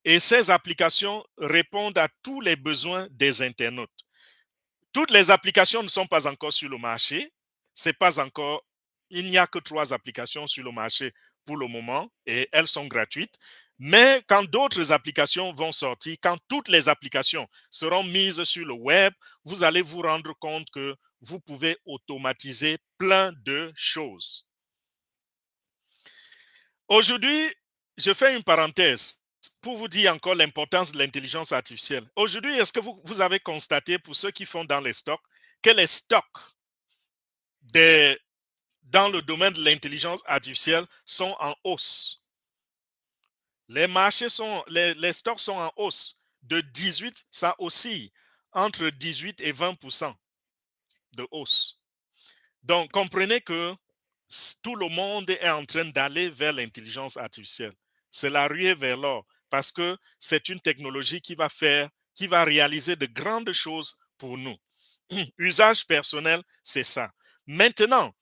Speaker 1: Et ces applications répondent à tous les besoins des internautes. Toutes les applications ne sont pas encore sur le marché. C'est pas encore, il n'y a que 3 applications sur le marché pour le moment et elles sont gratuites. Mais quand d'autres applications vont sortir, quand toutes les applications seront mises sur le web, vous allez vous rendre compte que vous pouvez automatiser plein de choses. Aujourd'hui, je fais une parenthèse pour vous dire encore l'importance de l'intelligence artificielle. Aujourd'hui, est-ce que vous avez constaté, pour ceux qui font dans les stocks, que les stocks dans le domaine de l'intelligence artificielle sont en hausse? Les marchés les stocks sont en hausse. De 18, ça oscille entre 18 et 20% de hausse. Donc, comprenez que tout le monde est en train d'aller vers l'intelligence artificielle. C'est la ruée vers l'or parce que c'est une technologie qui va réaliser de grandes choses pour nous. Usage personnel, c'est ça. Maintenant,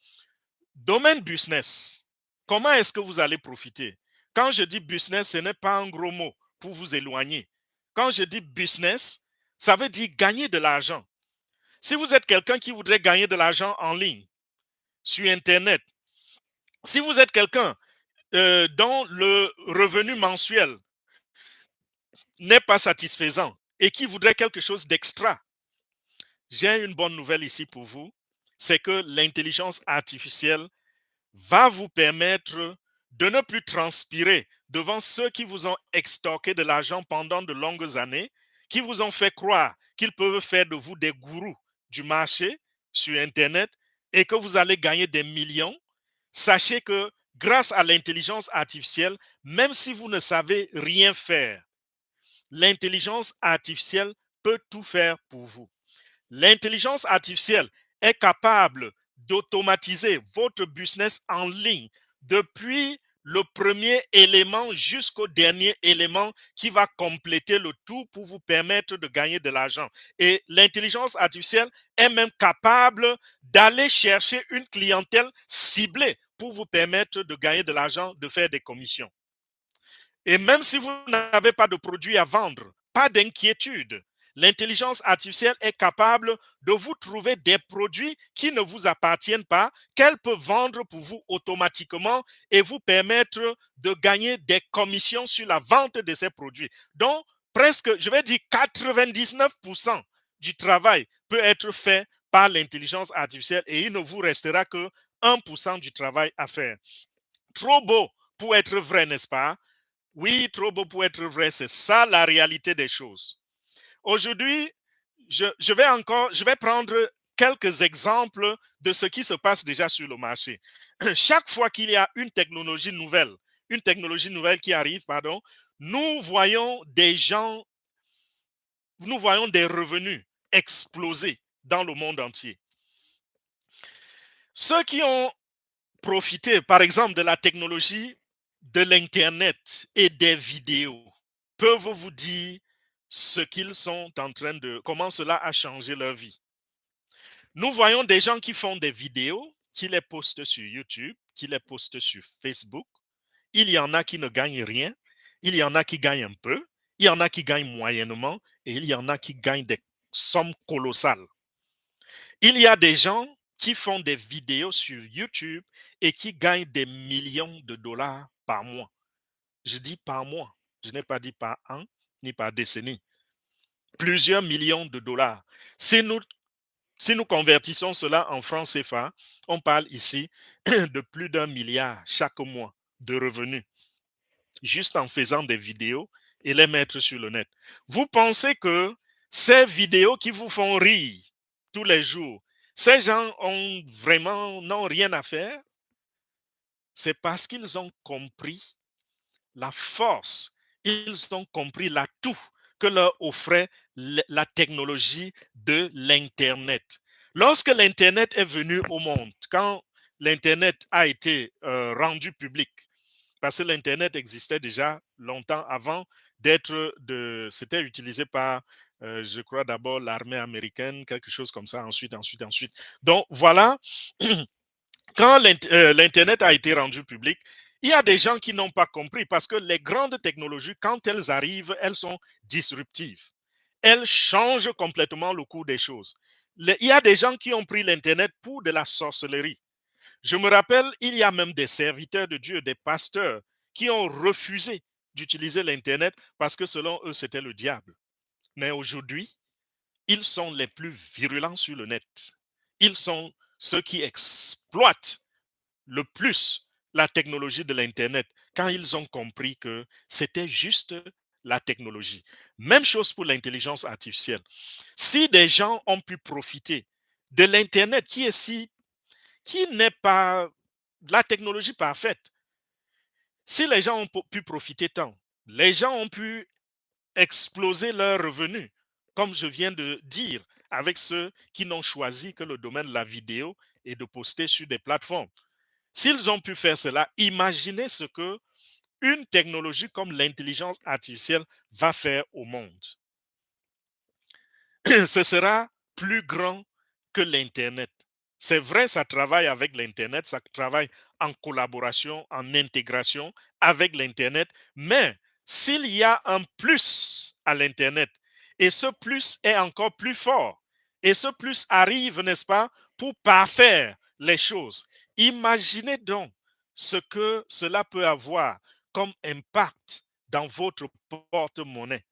Speaker 1: domaine business, comment est-ce que vous allez profiter? Quand je dis business, ce n'est pas un gros mot pour vous éloigner. Quand je dis business, ça veut dire gagner de l'argent. Si vous êtes quelqu'un qui voudrait gagner de l'argent en ligne, sur Internet, si vous êtes quelqu'un dont le revenu mensuel n'est pas satisfaisant et qui voudrait quelque chose d'extra, j'ai une bonne nouvelle ici pour vous, c'est que l'intelligence artificielle va vous permettre de ne plus transpirer devant ceux qui vous ont extorqué de l'argent pendant de longues années, qui vous ont fait croire qu'ils peuvent faire de vous des gourous du marché sur Internet et que vous allez gagner des millions. Sachez que grâce à l'intelligence artificielle, même si vous ne savez rien faire, l'intelligence artificielle peut tout faire pour vous. L'intelligence artificielle est capable d'automatiser votre business en ligne depuis le premier élément jusqu'au dernier élément qui va compléter le tout pour vous permettre de gagner de l'argent. Et l'intelligence artificielle est même capable d'aller chercher une clientèle ciblée pour vous permettre de gagner de l'argent, de faire des commissions. Et même si vous n'avez pas de produit à vendre, pas d'inquiétude. L'intelligence artificielle est capable de vous trouver des produits qui ne vous appartiennent pas, qu'elle peut vendre pour vous automatiquement et vous permettre de gagner des commissions sur la vente de ces produits. Donc, presque, je vais dire 99% du travail peut être fait par l'intelligence artificielle et il ne vous restera que 1% du travail à faire. Trop beau pour être vrai, n'est-ce pas? Oui, trop beau pour être vrai, c'est ça la réalité des choses. Aujourd'hui, je vais prendre quelques exemples de ce qui se passe déjà sur le marché. Chaque fois qu'il y a une technologie nouvelle qui arrive, pardon, nous voyons des gens nous voyons des revenus exploser dans le monde entier. Ceux qui ont profité, par exemple, de la technologie de l'Internet et des vidéos peuvent vous dire ce qu'ils sont en train de, comment cela a changé leur vie. Nous voyons des gens qui font des vidéos, qui les postent sur YouTube, qui les postent sur Facebook. Il y en a qui ne gagnent rien, il y en a qui gagnent un peu, il y en a qui gagnent moyennement et il y en a qui gagnent des sommes colossales. Il y a des gens qui font des vidéos sur YouTube et qui gagnent des millions de dollars par mois. Je dis par mois, je n'ai pas dit par an ni par décennie. Plusieurs millions de dollars. Si nous convertissons cela en francs CFA, on parle ici de plus d'1 milliard chaque mois de revenus, juste en faisant des vidéos et les mettre sur le net. Vous pensez que ces vidéos qui vous font rire tous les jours, ces gens n'ont rien à faire? C'est parce qu'ils ont compris la force, ils ont compris l'atout que leur offrait la technologie de l'Internet. Lorsque l'Internet est venu au monde, quand l'Internet a été rendu public, parce que l'Internet existait déjà longtemps avant c'était utilisé par, je crois d'abord l'armée américaine, quelque chose comme ça, ensuite. Donc voilà, quand l'Internet a été rendu public, il y a des gens qui n'ont pas compris parce que les grandes technologies, quand elles arrivent, elles sont disruptives. Elles changent complètement le cours des choses. Il y a des gens qui ont pris l'Internet pour de la sorcellerie. Je me rappelle, il y a même des serviteurs de Dieu, des pasteurs, qui ont refusé d'utiliser l'Internet parce que selon eux, c'était le diable. Mais aujourd'hui, ils sont les plus virulents sur le net. Ils sont ceux qui exploitent le plus la technologie de l'Internet quand ils ont compris que c'était juste la technologie. Même chose pour l'intelligence artificielle. Si des gens ont pu profiter de l'Internet qui n'est pas la technologie parfaite, si les gens ont pu profiter tant, les gens ont pu exploser leurs revenus, comme je viens de dire, avec ceux qui n'ont choisi que le domaine de la vidéo et de poster sur des plateformes. S'ils ont pu faire cela, imaginez ce que une technologie comme l'intelligence artificielle va faire au monde. Ce sera plus grand que l'Internet. C'est vrai, ça travaille avec l'Internet, ça travaille en collaboration, en intégration avec l'Internet, mais s'il y a un plus à l'Internet, et ce plus est encore plus fort, et ce plus arrive, n'est-ce pas, pour parfaire les choses, imaginez donc ce que cela peut avoir comme impact dans votre porte-monnaie.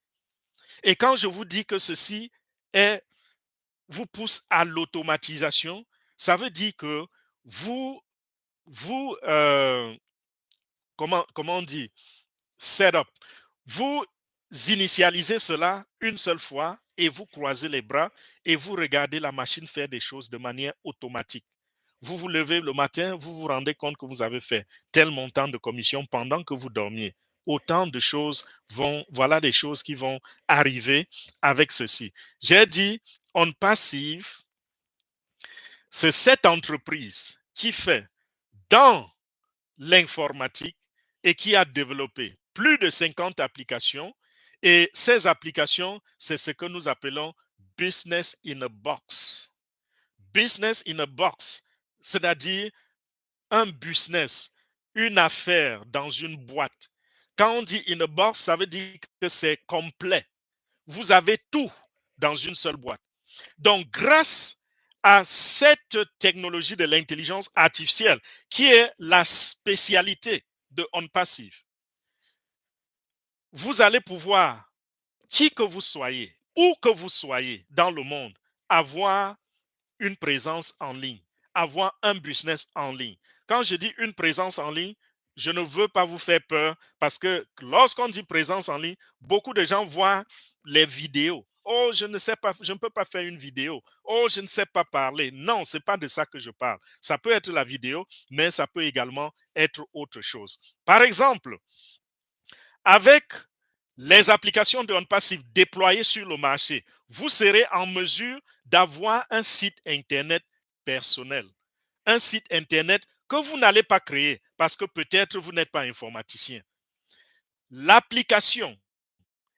Speaker 1: Et quand je vous dis que ceci vous pousse à l'automatisation, ça veut dire que vous comment on dit, setup, vous initialisez cela une seule fois et vous croisez les bras et vous regardez la machine faire des choses de manière automatique. Vous vous levez le matin, vous vous rendez compte que vous avez fait tel montant de commission pendant que vous dormiez. Autant de choses voilà des choses qui vont arriver avec ceci. J'ai dit, on passive, c'est cette entreprise qui fait dans l'informatique et qui a développé plus de 50 applications. Et ces applications, c'est ce que nous appelons business in a box. Business in a box, c'est-à-dire un business, une affaire dans une boîte. Quand on dit in a box, ça veut dire que c'est complet. Vous avez tout dans une seule boîte. Donc, grâce à cette technologie de l'intelligence artificielle, qui est la spécialité de OnPassive, vous allez pouvoir, qui que vous soyez, où que vous soyez dans le monde, avoir une présence en ligne, avoir un business en ligne. Quand je dis une présence en ligne, je ne veux pas vous faire peur parce que lorsqu'on dit présence en ligne, beaucoup de gens voient les vidéos. Oh, je ne sais pas, je ne peux pas faire une vidéo. Oh, je ne sais pas parler. Non, ce n'est pas de ça que je parle. Ça peut être la vidéo, mais ça peut également être autre chose. Par exemple, avec les applications de OnPassive déployées sur le marché, vous serez en mesure d'avoir un site Internet personnel. Un site Internet que vous n'allez pas créer parce que peut-être vous n'êtes pas informaticien. L'application,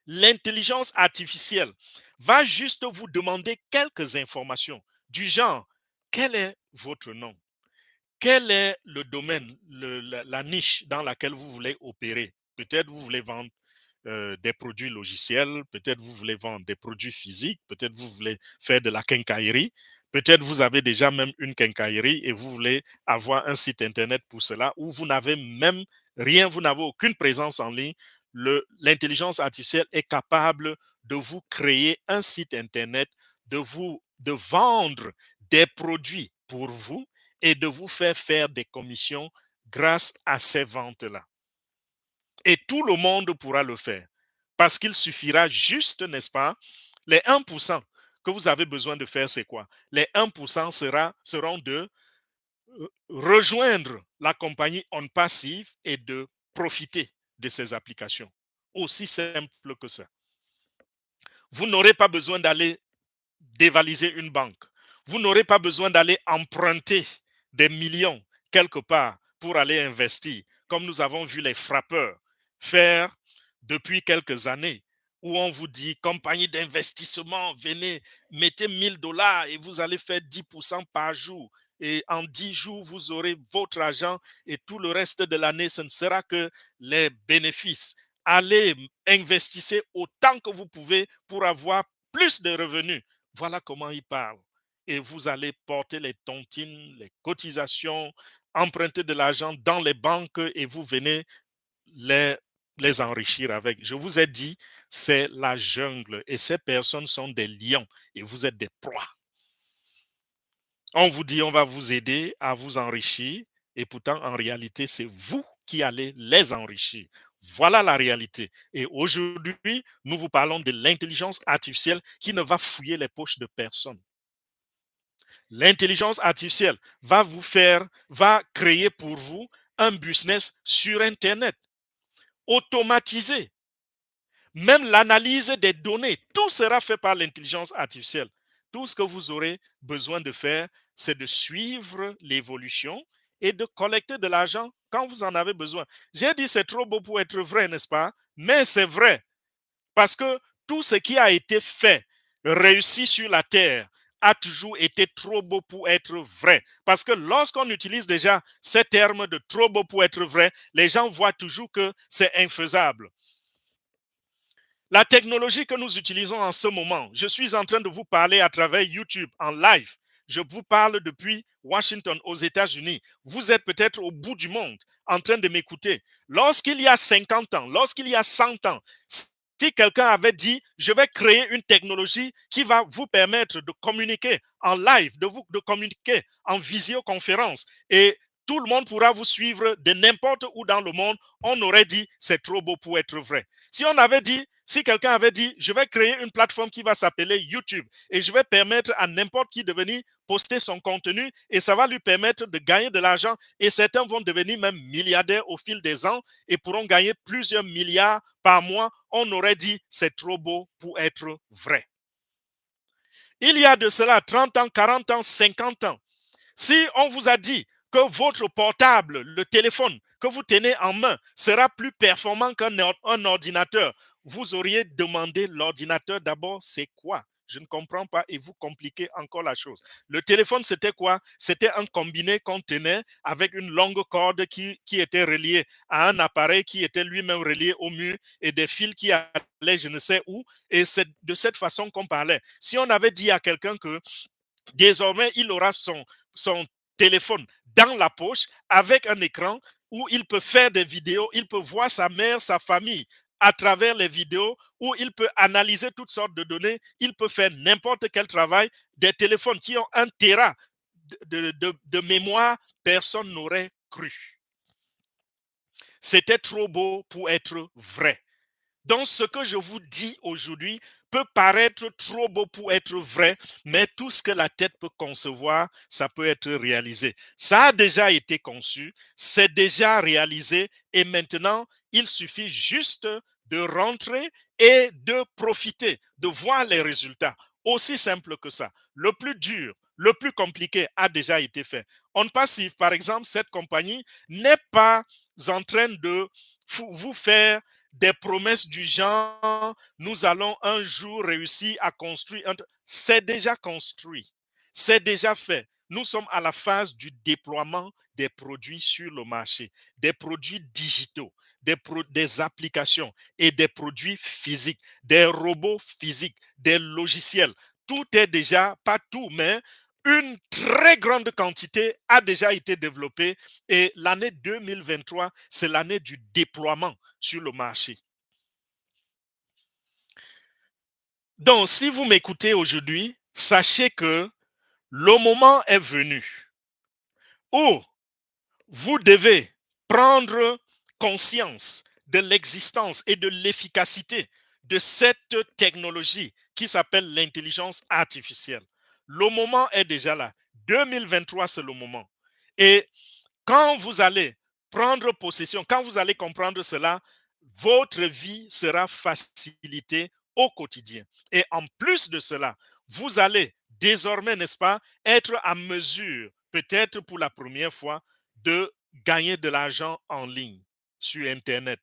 Speaker 1: l'intelligence artificielle va juste vous demander quelques informations du genre, quel est votre nom? Quel est le domaine, la niche dans laquelle vous voulez opérer? Peut-être vous voulez vendre des produits logiciels, peut-être vous voulez vendre des produits physiques, peut-être vous voulez faire de la quincaillerie, peut-être vous avez déjà même une quincaillerie et vous voulez avoir un site internet pour cela, ou vous n'avez même rien, vous n'avez aucune présence en ligne. L'intelligence artificielle est capable de vous créer un site internet, de vendre des produits pour vous et de vous faire des commissions grâce à ces ventes-là. Et tout le monde pourra le faire. Parce qu'il suffira juste, n'est-ce pas, les 1% que vous avez besoin de faire, c'est quoi? Les 1% seront de rejoindre la compagnie OnPassive et de profiter de ces applications. Aussi simple que ça. Vous n'aurez pas besoin d'aller dévaliser une banque. Vous n'aurez pas besoin d'aller emprunter des millions quelque part pour aller investir, comme nous avons vu les frappeurs faire depuis quelques années, où on vous dit, compagnie d'investissement, venez, mettez 1000 $ et vous allez faire 10% par jour. Et en 10 jours, vous aurez votre argent et tout le reste de l'année, ce ne sera que les bénéfices. Allez, investissez autant que vous pouvez pour avoir plus de revenus. Voilà comment il parle. Et vous allez porter les tontines, les cotisations, emprunter de l'argent dans les banques et vous venez les enrichir avec. Je vous ai dit, c'est la jungle et ces personnes sont des lions et vous êtes des proies. On vous dit, on va vous aider à vous enrichir et pourtant, en réalité, c'est vous qui allez les enrichir. Voilà la réalité. Et aujourd'hui, nous vous parlons de l'intelligence artificielle qui ne va fouiller les poches de personne. L'intelligence artificielle va créer pour vous un business sur Internet, automatisé. Même l'analyse des données, tout sera fait par l'intelligence artificielle. Tout ce que vous aurez besoin de faire, c'est de suivre l'évolution et de collecter de l'argent quand vous en avez besoin. J'ai dit c'est trop beau pour être vrai, n'est-ce pas? Mais c'est vrai. Parce que tout ce qui a été fait, réussi sur la terre, a toujours été trop beau pour être vrai. Parce que lorsqu'on utilise déjà ces termes de trop beau pour être vrai, les gens voient toujours que c'est infaisable. La technologie que nous utilisons en ce moment, je suis en train de vous parler à travers YouTube en live. Je vous parle depuis Washington aux États-Unis. Vous êtes peut-être au bout du monde en train de m'écouter. Lorsqu'il y a 50 ans, lorsqu'il y a 100 ans, si quelqu'un avait dit, je vais créer une technologie qui va vous permettre de communiquer en live, de communiquer en visioconférence et tout le monde pourra vous suivre de n'importe où dans le monde, on aurait dit, c'est trop beau pour être vrai. Si quelqu'un avait dit, je vais créer une plateforme qui va s'appeler YouTube et je vais permettre à n'importe qui de venir poster son contenu et ça va lui permettre de gagner de l'argent et certains vont devenir même milliardaires au fil des ans et pourront gagner plusieurs milliards par mois, on aurait dit, c'est trop beau pour être vrai. Il y a de cela 30 ans, 40 ans, 50 ans. Si on vous a dit que votre portable, le téléphone que vous tenez en main sera plus performant qu'un ordinateur, vous auriez demandé l'ordinateur d'abord, c'est quoi? Je ne comprends pas et vous compliquez encore la chose. Le téléphone, c'était quoi? C'était un combiné qu'on tenait avec une longue corde qui était reliée à un appareil qui était lui-même relié au mur et des fils qui allaient je ne sais où. Et c'est de cette façon qu'on parlait. Si on avait dit à quelqu'un que désormais, il aura son téléphone dans la poche avec un écran où il peut faire des vidéos, il peut voir sa mère, sa famille à travers les vidéos, où il peut analyser toutes sortes de données, il peut faire n'importe quel travail. Des téléphones qui ont 1 téra de mémoire, personne n'aurait cru. C'était trop beau pour être vrai. Donc, ce que je vous dis aujourd'hui peut paraître trop beau pour être vrai, mais tout ce que la tête peut concevoir, ça peut être réalisé. Ça a déjà été conçu, c'est déjà réalisé et maintenant, il suffit juste de rentrer et de profiter, de voir les résultats. Aussi simple que ça. Le plus dur, le plus compliqué a déjà été fait. On passive, par exemple, cette compagnie n'est pas en train de vous faire des promesses du genre, nous allons un jour réussir à construire. C'est déjà construit, c'est déjà fait. Nous sommes à la phase du déploiement des produits sur le marché, des produits digitaux, des applications et des produits physiques, des robots physiques, des logiciels. Tout est déjà, pas tout, mais une très grande quantité a déjà été développée et l'année 2023, c'est l'année du déploiement sur le marché. Donc, si vous m'écoutez aujourd'hui, sachez que le moment est venu où vous devez prendre conscience de l'existence et de l'efficacité de cette technologie qui s'appelle l'intelligence artificielle. Le moment est déjà là. 2023, c'est le moment. Et quand vous allez prendre possession, quand vous allez comprendre cela, votre vie sera facilitée au quotidien. Et en plus de cela, vous allez désormais, n'est-ce pas, être à mesure, peut-être pour la première fois, de gagner de l'argent en ligne sur Internet,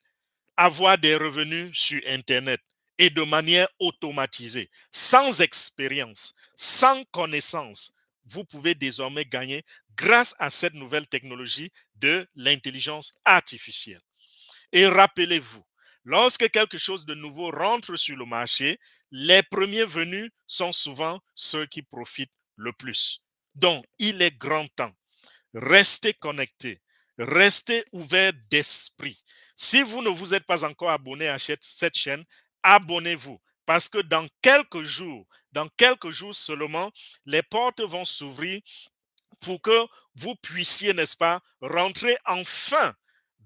Speaker 1: avoir des revenus sur Internet et de manière automatisée, sans expérience, sans connaissance. Vous pouvez désormais gagner grâce à cette nouvelle technologie de l'intelligence artificielle. Et rappelez-vous, lorsque quelque chose de nouveau rentre sur le marché, les premiers venus sont souvent ceux qui profitent le plus. Donc, il est grand temps. Restez connectés. Restez ouverts d'esprit. Si vous ne vous êtes pas encore abonné à cette chaîne, abonnez-vous. Parce que dans quelques jours seulement, les portes vont s'ouvrir pour que vous puissiez, n'est-ce pas, rentrer enfin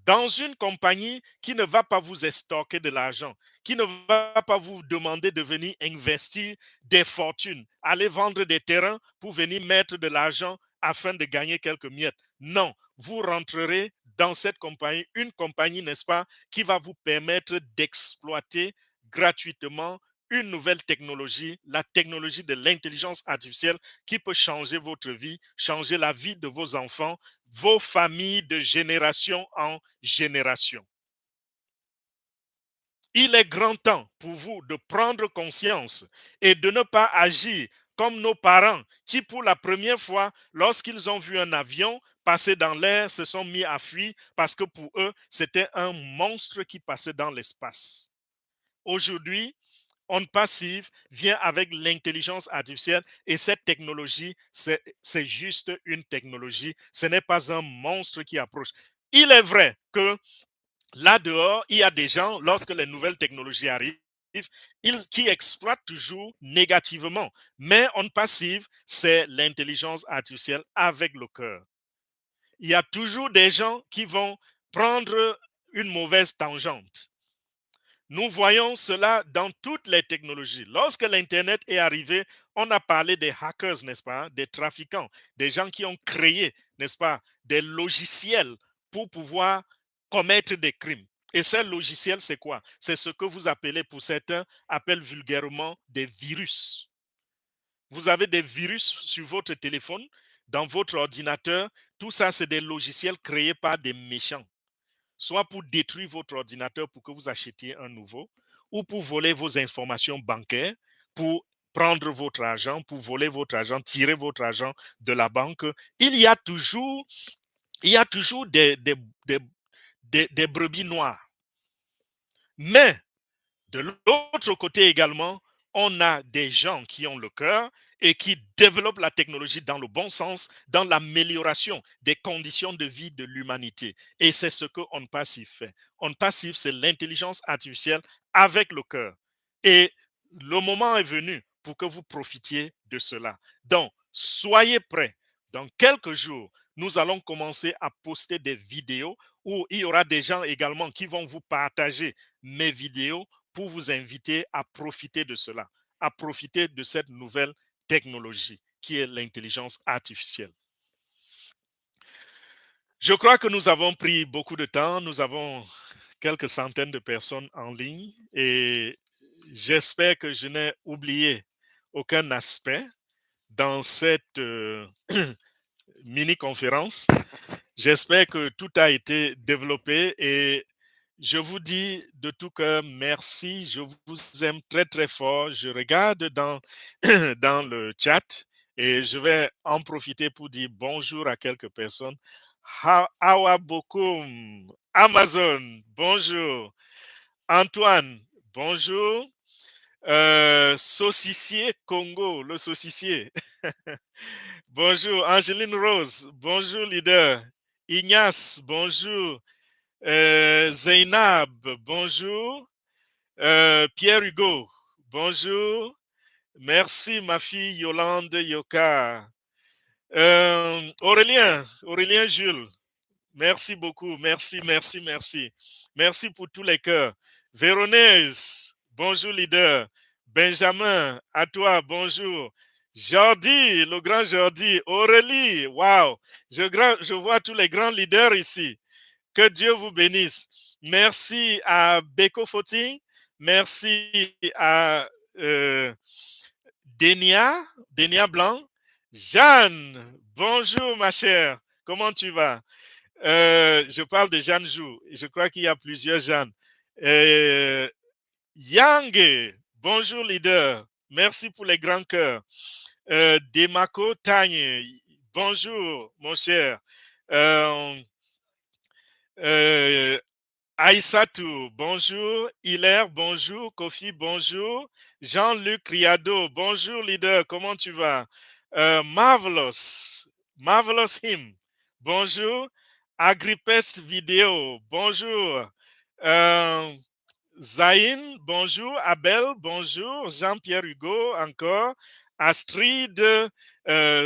Speaker 1: dans une compagnie qui ne va pas vous estorquer de l'argent, qui ne va pas vous demander de venir investir des fortunes, aller vendre des terrains pour venir mettre de l'argent afin de gagner quelques miettes. Non, vous rentrerez dans cette compagnie, une compagnie, n'est-ce pas, qui va vous permettre d'exploiter gratuitement une nouvelle technologie, la technologie de l'intelligence artificielle qui peut changer votre vie, changer la vie de vos enfants, vos familles de génération en génération. Il est grand temps pour vous de prendre conscience et de ne pas agir comme nos parents qui, pour la première fois, lorsqu'ils ont vu un avion passer dans l'air, se sont mis à fuir parce que pour eux, c'était un monstre qui passait dans l'espace. Aujourd'hui, On Passive vient avec l'intelligence artificielle et cette technologie, c'est juste une technologie. Ce n'est pas un monstre qui approche. Il est vrai que là dehors, il y a des gens, lorsque les nouvelles technologies arrivent, qui exploitent toujours négativement. Mais On Passive, c'est l'intelligence artificielle avec le cœur. Il y a toujours des gens qui vont prendre une mauvaise tangente. Nous voyons cela dans toutes les technologies. Lorsque l'Internet est arrivé, on a parlé des hackers, n'est-ce pas, des trafiquants, des gens qui ont créé, n'est-ce pas, des logiciels pour pouvoir commettre des crimes. Et ces logiciels, c'est quoi? C'est ce que vous appelez, pour certains, appellent vulgairement des virus. Vous avez des virus sur votre téléphone, dans votre ordinateur. Tout ça, c'est des logiciels créés par des méchants, soit pour détruire votre ordinateur pour que vous achetiez un nouveau, ou pour voler vos informations bancaires, pour prendre votre argent, pour voler votre argent, tirer votre argent de la banque. Il y a toujours, il y a toujours des brebis noires. Mais de l'autre côté également, on a des gens qui ont le cœur et qui développent la technologie dans le bon sens, dans l'amélioration des conditions de vie de l'humanité. Et c'est ce que On Passive fait. On Passive, c'est l'intelligence artificielle avec le cœur. Et le moment est venu pour que vous profitiez de cela. Donc, soyez prêts. Dans quelques jours, nous allons commencer à poster des vidéos où il y aura des gens également qui vont vous partager mes vidéos pour vous inviter à profiter de cela, à profiter de cette nouvelle technologie qui est l'intelligence artificielle. Je crois que nous avons pris beaucoup de temps, nous avons quelques centaines de personnes en ligne et j'espère que je n'ai oublié aucun aspect dans cette mini-conférence. J'espère que tout a été développé et je vous dis de tout cœur merci. Je vous aime très très fort. Je regarde dans, dans le chat et je vais en profiter pour dire bonjour à quelques personnes. Awabokum, Amazon, bonjour. Antoine, bonjour. Saucissier Congo, le saucissier. Bonjour, Angeline Rose. Bonjour, leader. Ignace, bonjour. Zainab, bonjour. Pierre Hugo, bonjour. Merci, ma fille Yolande Yoka. Aurélien Jules, merci beaucoup. Merci, merci, merci. Merci pour tous les cœurs. Véronèse, bonjour, leader. Benjamin, à toi, bonjour. Jordi, le grand Jordi. Aurélie, waouh. Je vois tous les grands leaders ici. Que Dieu vous bénisse. Merci à Beko Foti. Merci à Denia Blanc. Jeanne, bonjour ma chère. Comment tu vas? Je parle de Jeanne Jou. Je crois qu'il y a plusieurs Jeanne. Yang, bonjour leader. Merci pour les grands cœurs. Demako Tagne, bonjour mon cher. Aïssatou, bonjour. Hilaire, bonjour. Kofi, bonjour. Jean-Luc Riado, bonjour leader, comment tu vas? Marvelous Him, bonjour. Agripest Vidéo, bonjour. Zayn, bonjour. Abel, bonjour. Jean-Pierre Hugo, encore. Astrid,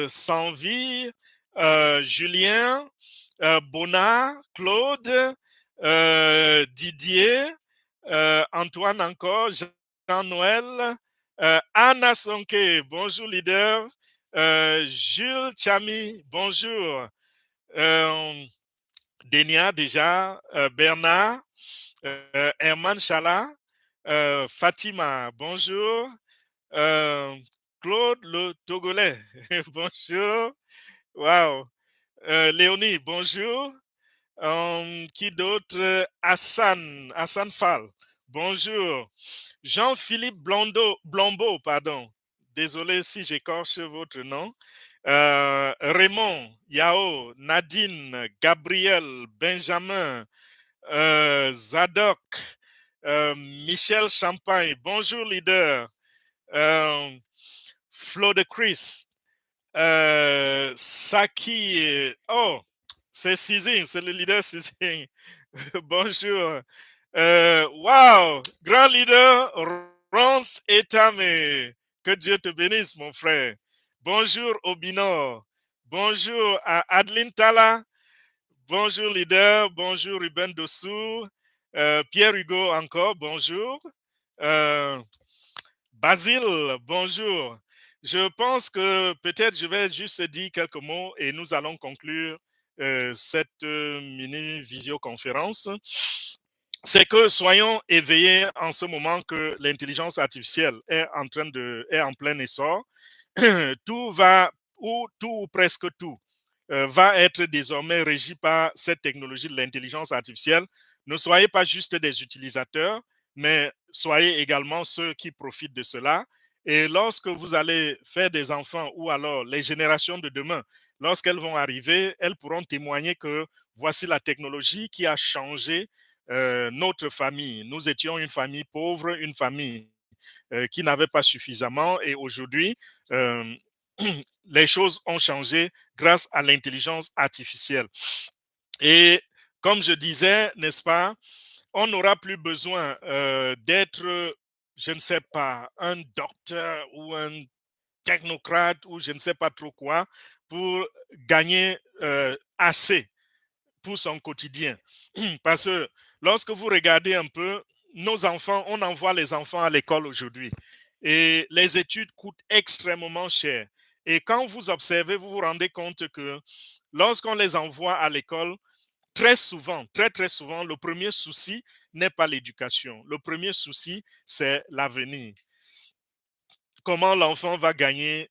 Speaker 1: Sanvi, Julien, Bonnard, Claude, Didier, Antoine encore, Jean-Noël, Anna Sonke, bonjour leader. Jules Chami, bonjour. Denia déjà, Bernard, Herman Chala, Fatima, bonjour. Claude le Togolais, bonjour. Wow. Léonie, bonjour. Qui d'autre? Hassan Fall, bonjour. Jean-Philippe Blombeau, pardon. Désolé si j'écorche votre nom. Raymond, Yao, Nadine, Gabriel, Benjamin, Zadok, Michel Champagne, bonjour leader. Flo de Chris, Saki, oh, c'est Sizing, c'est le leader Sizing. Bonjour. Wow, grand leader, Rance Etame. Que Dieu te bénisse, mon frère. Bonjour, Obino. Bonjour à Adeline Tala. Bonjour, leader. Bonjour, Ruben Dossou. Pierre Hugo encore, bonjour. Basile, bonjour. Je pense que peut-être je vais juste dire quelques mots et nous allons conclure cette mini-visioconférence. C'est que soyons éveillés en ce moment que l'intelligence artificielle est en plein essor. Tout va, ou tout ou presque tout, va être désormais régi par cette technologie de l'intelligence artificielle. Ne soyez pas juste des utilisateurs, mais soyez également ceux qui profitent de cela. Et lorsque vous allez faire des enfants ou alors les générations de demain, lorsqu'elles vont arriver, elles pourront témoigner que voici la technologie qui a changé notre famille. Nous étions une famille pauvre, une famille qui n'avait pas suffisamment et aujourd'hui, les choses ont changé grâce à l'intelligence artificielle. Et comme je disais, n'est-ce pas, on n'aura plus besoin d'être, je ne sais pas, un docteur ou un technocrate ou je ne sais pas trop quoi pour gagner assez pour son quotidien. Parce que lorsque vous regardez un peu, nos enfants, on envoie les enfants à l'école aujourd'hui et les études coûtent extrêmement cher. Et quand vous observez, vous vous rendez compte que lorsqu'on les envoie à l'école, très souvent, très très souvent, le premier souci n'est pas l'éducation. Le premier souci, c'est l'avenir. Comment l'enfant va gagner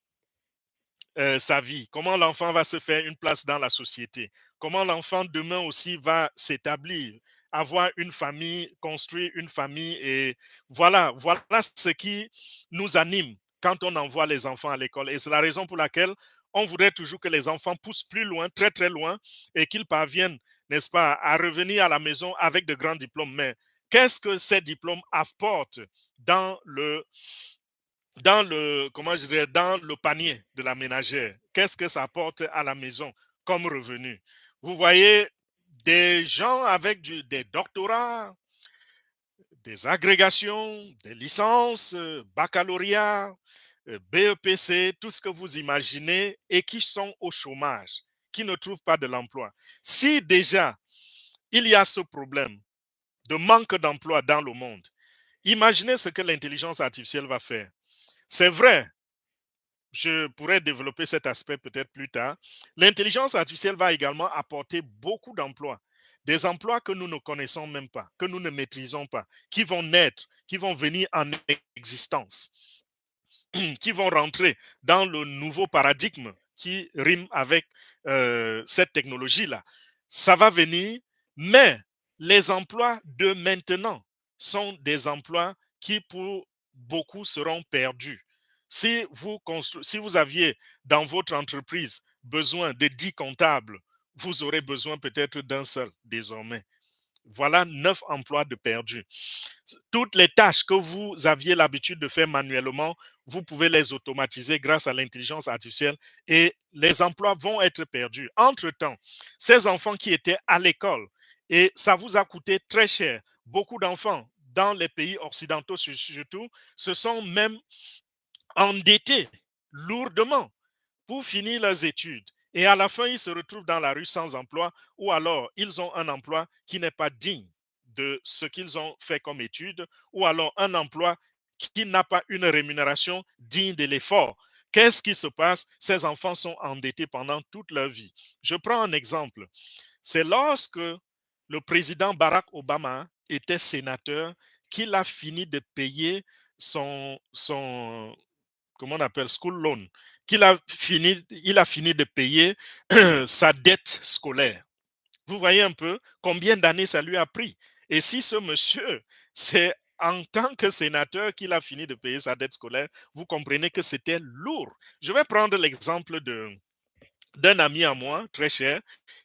Speaker 1: sa vie, comment l'enfant va se faire une place dans la société, comment l'enfant demain aussi va s'établir, avoir une famille, construire une famille. Et voilà ce qui nous anime quand on envoie les enfants à l'école. Et c'est la raison pour laquelle on voudrait toujours que les enfants poussent plus loin, très très loin, et qu'ils parviennent, n'est-ce pas, à revenir à la maison avec de grands diplômes. Mais qu'est-ce que ces diplômes apportent dans comment je dirais, dans le panier de la ménagère? Qu'est-ce que ça apporte à la maison comme revenu? Vous voyez des gens avec des doctorats, des agrégations, des licences, baccalauréat, BEPC, tout ce que vous imaginez, et qui sont au chômage, qui ne trouvent pas de l'emploi. Si déjà il y a ce problème de manque d'emploi dans le monde, imaginez ce que l'intelligence artificielle va faire. C'est vrai, je pourrais développer cet aspect peut-être plus tard. L'intelligence artificielle va également apporter beaucoup d'emplois, des emplois que nous ne connaissons même pas, que nous ne maîtrisons pas, qui vont naître, qui vont venir en existence, qui vont rentrer dans le nouveau paradigme qui rime avec cette technologie-là. Ça va venir, mais les emplois de maintenant sont des emplois qui, pour beaucoup, seront perdus. Si vous aviez dans votre entreprise besoin de 10 comptables, vous aurez besoin peut-être d'un seul désormais. Voilà 9 emplois de perdus. Toutes les tâches que vous aviez l'habitude de faire manuellement, vous pouvez les automatiser grâce à l'intelligence artificielle et les emplois vont être perdus. Entre-temps, ces enfants qui étaient à l'école, et ça vous a coûté très cher, beaucoup d'enfants dans les pays occidentaux surtout, se sont même endettés lourdement pour finir leurs études. Et à la fin, ils se retrouvent dans la rue sans emploi ou alors ils ont un emploi qui n'est pas digne de ce qu'ils ont fait comme études ou alors un emploi qui n'a pas une rémunération digne de l'effort. Qu'est-ce qui se passe? Ces enfants sont endettés pendant toute leur vie. Je prends un exemple. C'est lorsque le président Barack Obama était sénateur qu'il a fini de payer son comment on appelle, school loan, il a fini de payer sa dette scolaire. Vous voyez un peu combien d'années ça lui a pris. Et si ce monsieur, c'est en tant que sénateur qu'il a fini de payer sa dette scolaire, vous comprenez que c'était lourd. Je vais prendre l'exemple d'un ami à moi, très cher,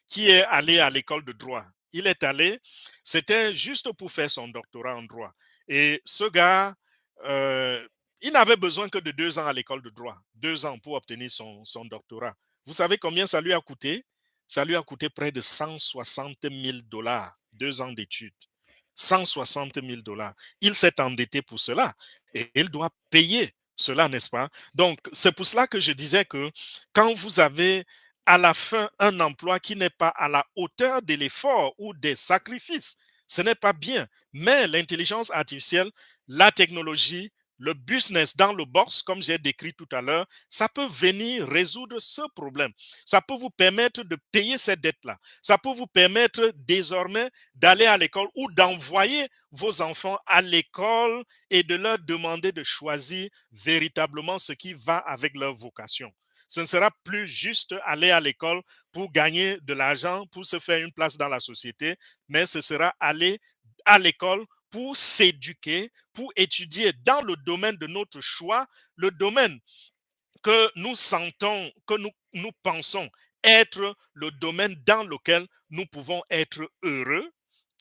Speaker 1: qui est allé à l'école de droit. Il est allé, c'était juste pour faire son doctorat en droit. Et ce gars, euh, il n'avait besoin que de 2 ans à l'école de droit, 2 ans pour obtenir son doctorat. Vous savez combien ça lui a coûté? Ça lui a coûté près de 160 000 dollars, 2 ans d'études. 160 000 dollars. Il s'est endetté pour cela et il doit payer cela, n'est-ce pas? Donc, c'est pour cela que je disais que quand vous avez à la fin un emploi qui n'est pas à la hauteur de l'effort ou des sacrifices, ce n'est pas bien. Mais l'intelligence artificielle, la technologie, le business dans le box, comme j'ai décrit tout à l'heure, ça peut venir résoudre ce problème. Ça peut vous permettre de payer cette dette-là. Ça peut vous permettre désormais d'aller à l'école ou d'envoyer vos enfants à l'école et de leur demander de choisir véritablement ce qui va avec leur vocation. Ce ne sera plus juste aller à l'école pour gagner de l'argent, pour se faire une place dans la société, mais ce sera aller à l'école pour s'éduquer, pour étudier dans le domaine de notre choix, le domaine que nous sentons, que nous pensons être le domaine dans lequel nous pouvons être heureux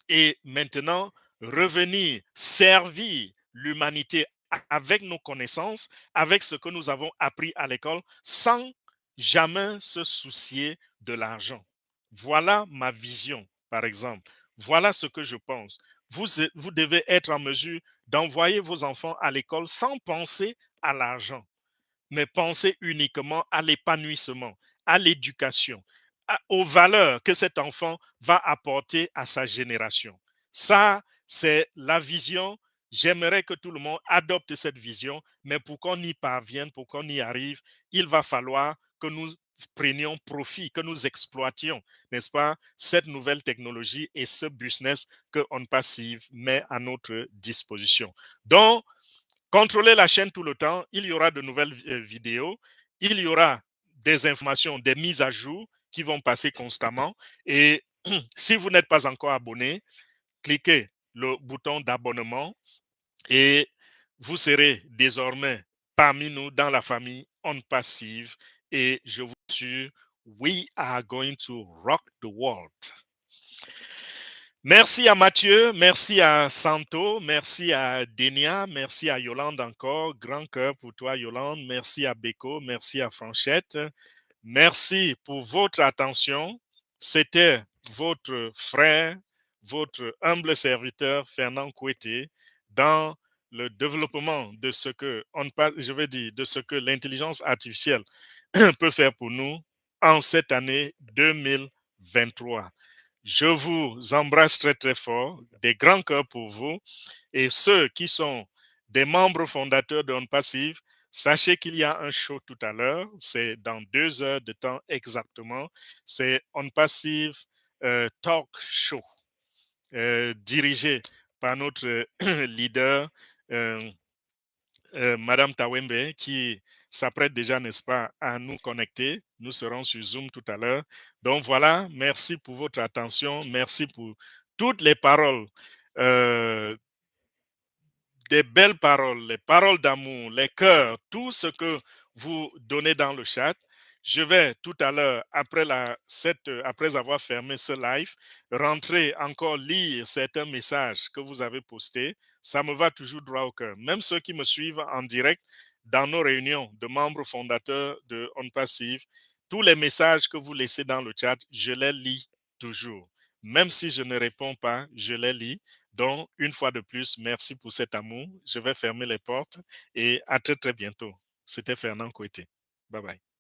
Speaker 1: et maintenant revenir servir l'humanité avec nos connaissances, avec ce que nous avons appris à l'école, sans jamais se soucier de l'argent. Voilà ma vision, par exemple. Voilà ce que je pense. Vous devez être en mesure d'envoyer vos enfants à l'école sans penser à l'argent, mais penser uniquement à l'épanouissement, à l'éducation, aux valeurs que cet enfant va apporter à sa génération. Ça, c'est la vision. J'aimerais que tout le monde adopte cette vision, mais pour qu'on y parvienne, pour qu'on y arrive, il va falloir que nous prenions profit, que nous exploitions, n'est-ce pas, cette nouvelle technologie et ce business que On Passive met à notre disposition. Donc, contrôlez la chaîne tout le temps. Il y aura de nouvelles vidéos. Il y aura des informations, des mises à jour qui vont passer constamment. Et si vous n'êtes pas encore abonné, cliquez le bouton d'abonnement et vous serez désormais parmi nous dans la famille On Passive. Et je vous assure, we are going to rock the world. Merci à Mathieu, merci à Santo, merci à Denia, merci à Yolande encore. Grand cœur pour toi, Yolande. Merci à Beko, merci à Franchette. Merci pour votre attention. C'était votre frère, votre humble serviteur, Fernand Kouete, dans le développement de ce que je veux dire, de ce que l'intelligence artificielle peut faire pour nous en cette année 2023. Je vous embrasse très très fort, des grands cœurs pour vous et ceux qui sont des membres fondateurs de On Passive. Sachez qu'il y a un show tout à l'heure, c'est dans 2 heures de temps exactement. C'est On Passive Talk Show, dirigé par notre leader, Madame Tawembe, qui s'apprête déjà, n'est-ce pas, à nous connecter. Nous serons sur Zoom tout à l'heure. Donc voilà, merci pour votre attention. Merci pour toutes les paroles, des belles paroles, les paroles d'amour, les cœurs, tout ce que vous donnez dans le chat. Je vais tout à l'heure, après avoir fermé ce live, rentrer encore lire certains messages que vous avez postés. Ça me va toujours droit au cœur. Même ceux qui me suivent en direct dans nos réunions de membres fondateurs de On Passive, tous les messages que vous laissez dans le chat, je les lis toujours. Même si je ne réponds pas, je les lis. Donc, une fois de plus, merci pour cet amour. Je vais fermer les portes et à très, très bientôt. C'était Fernand Kouete. Bye bye.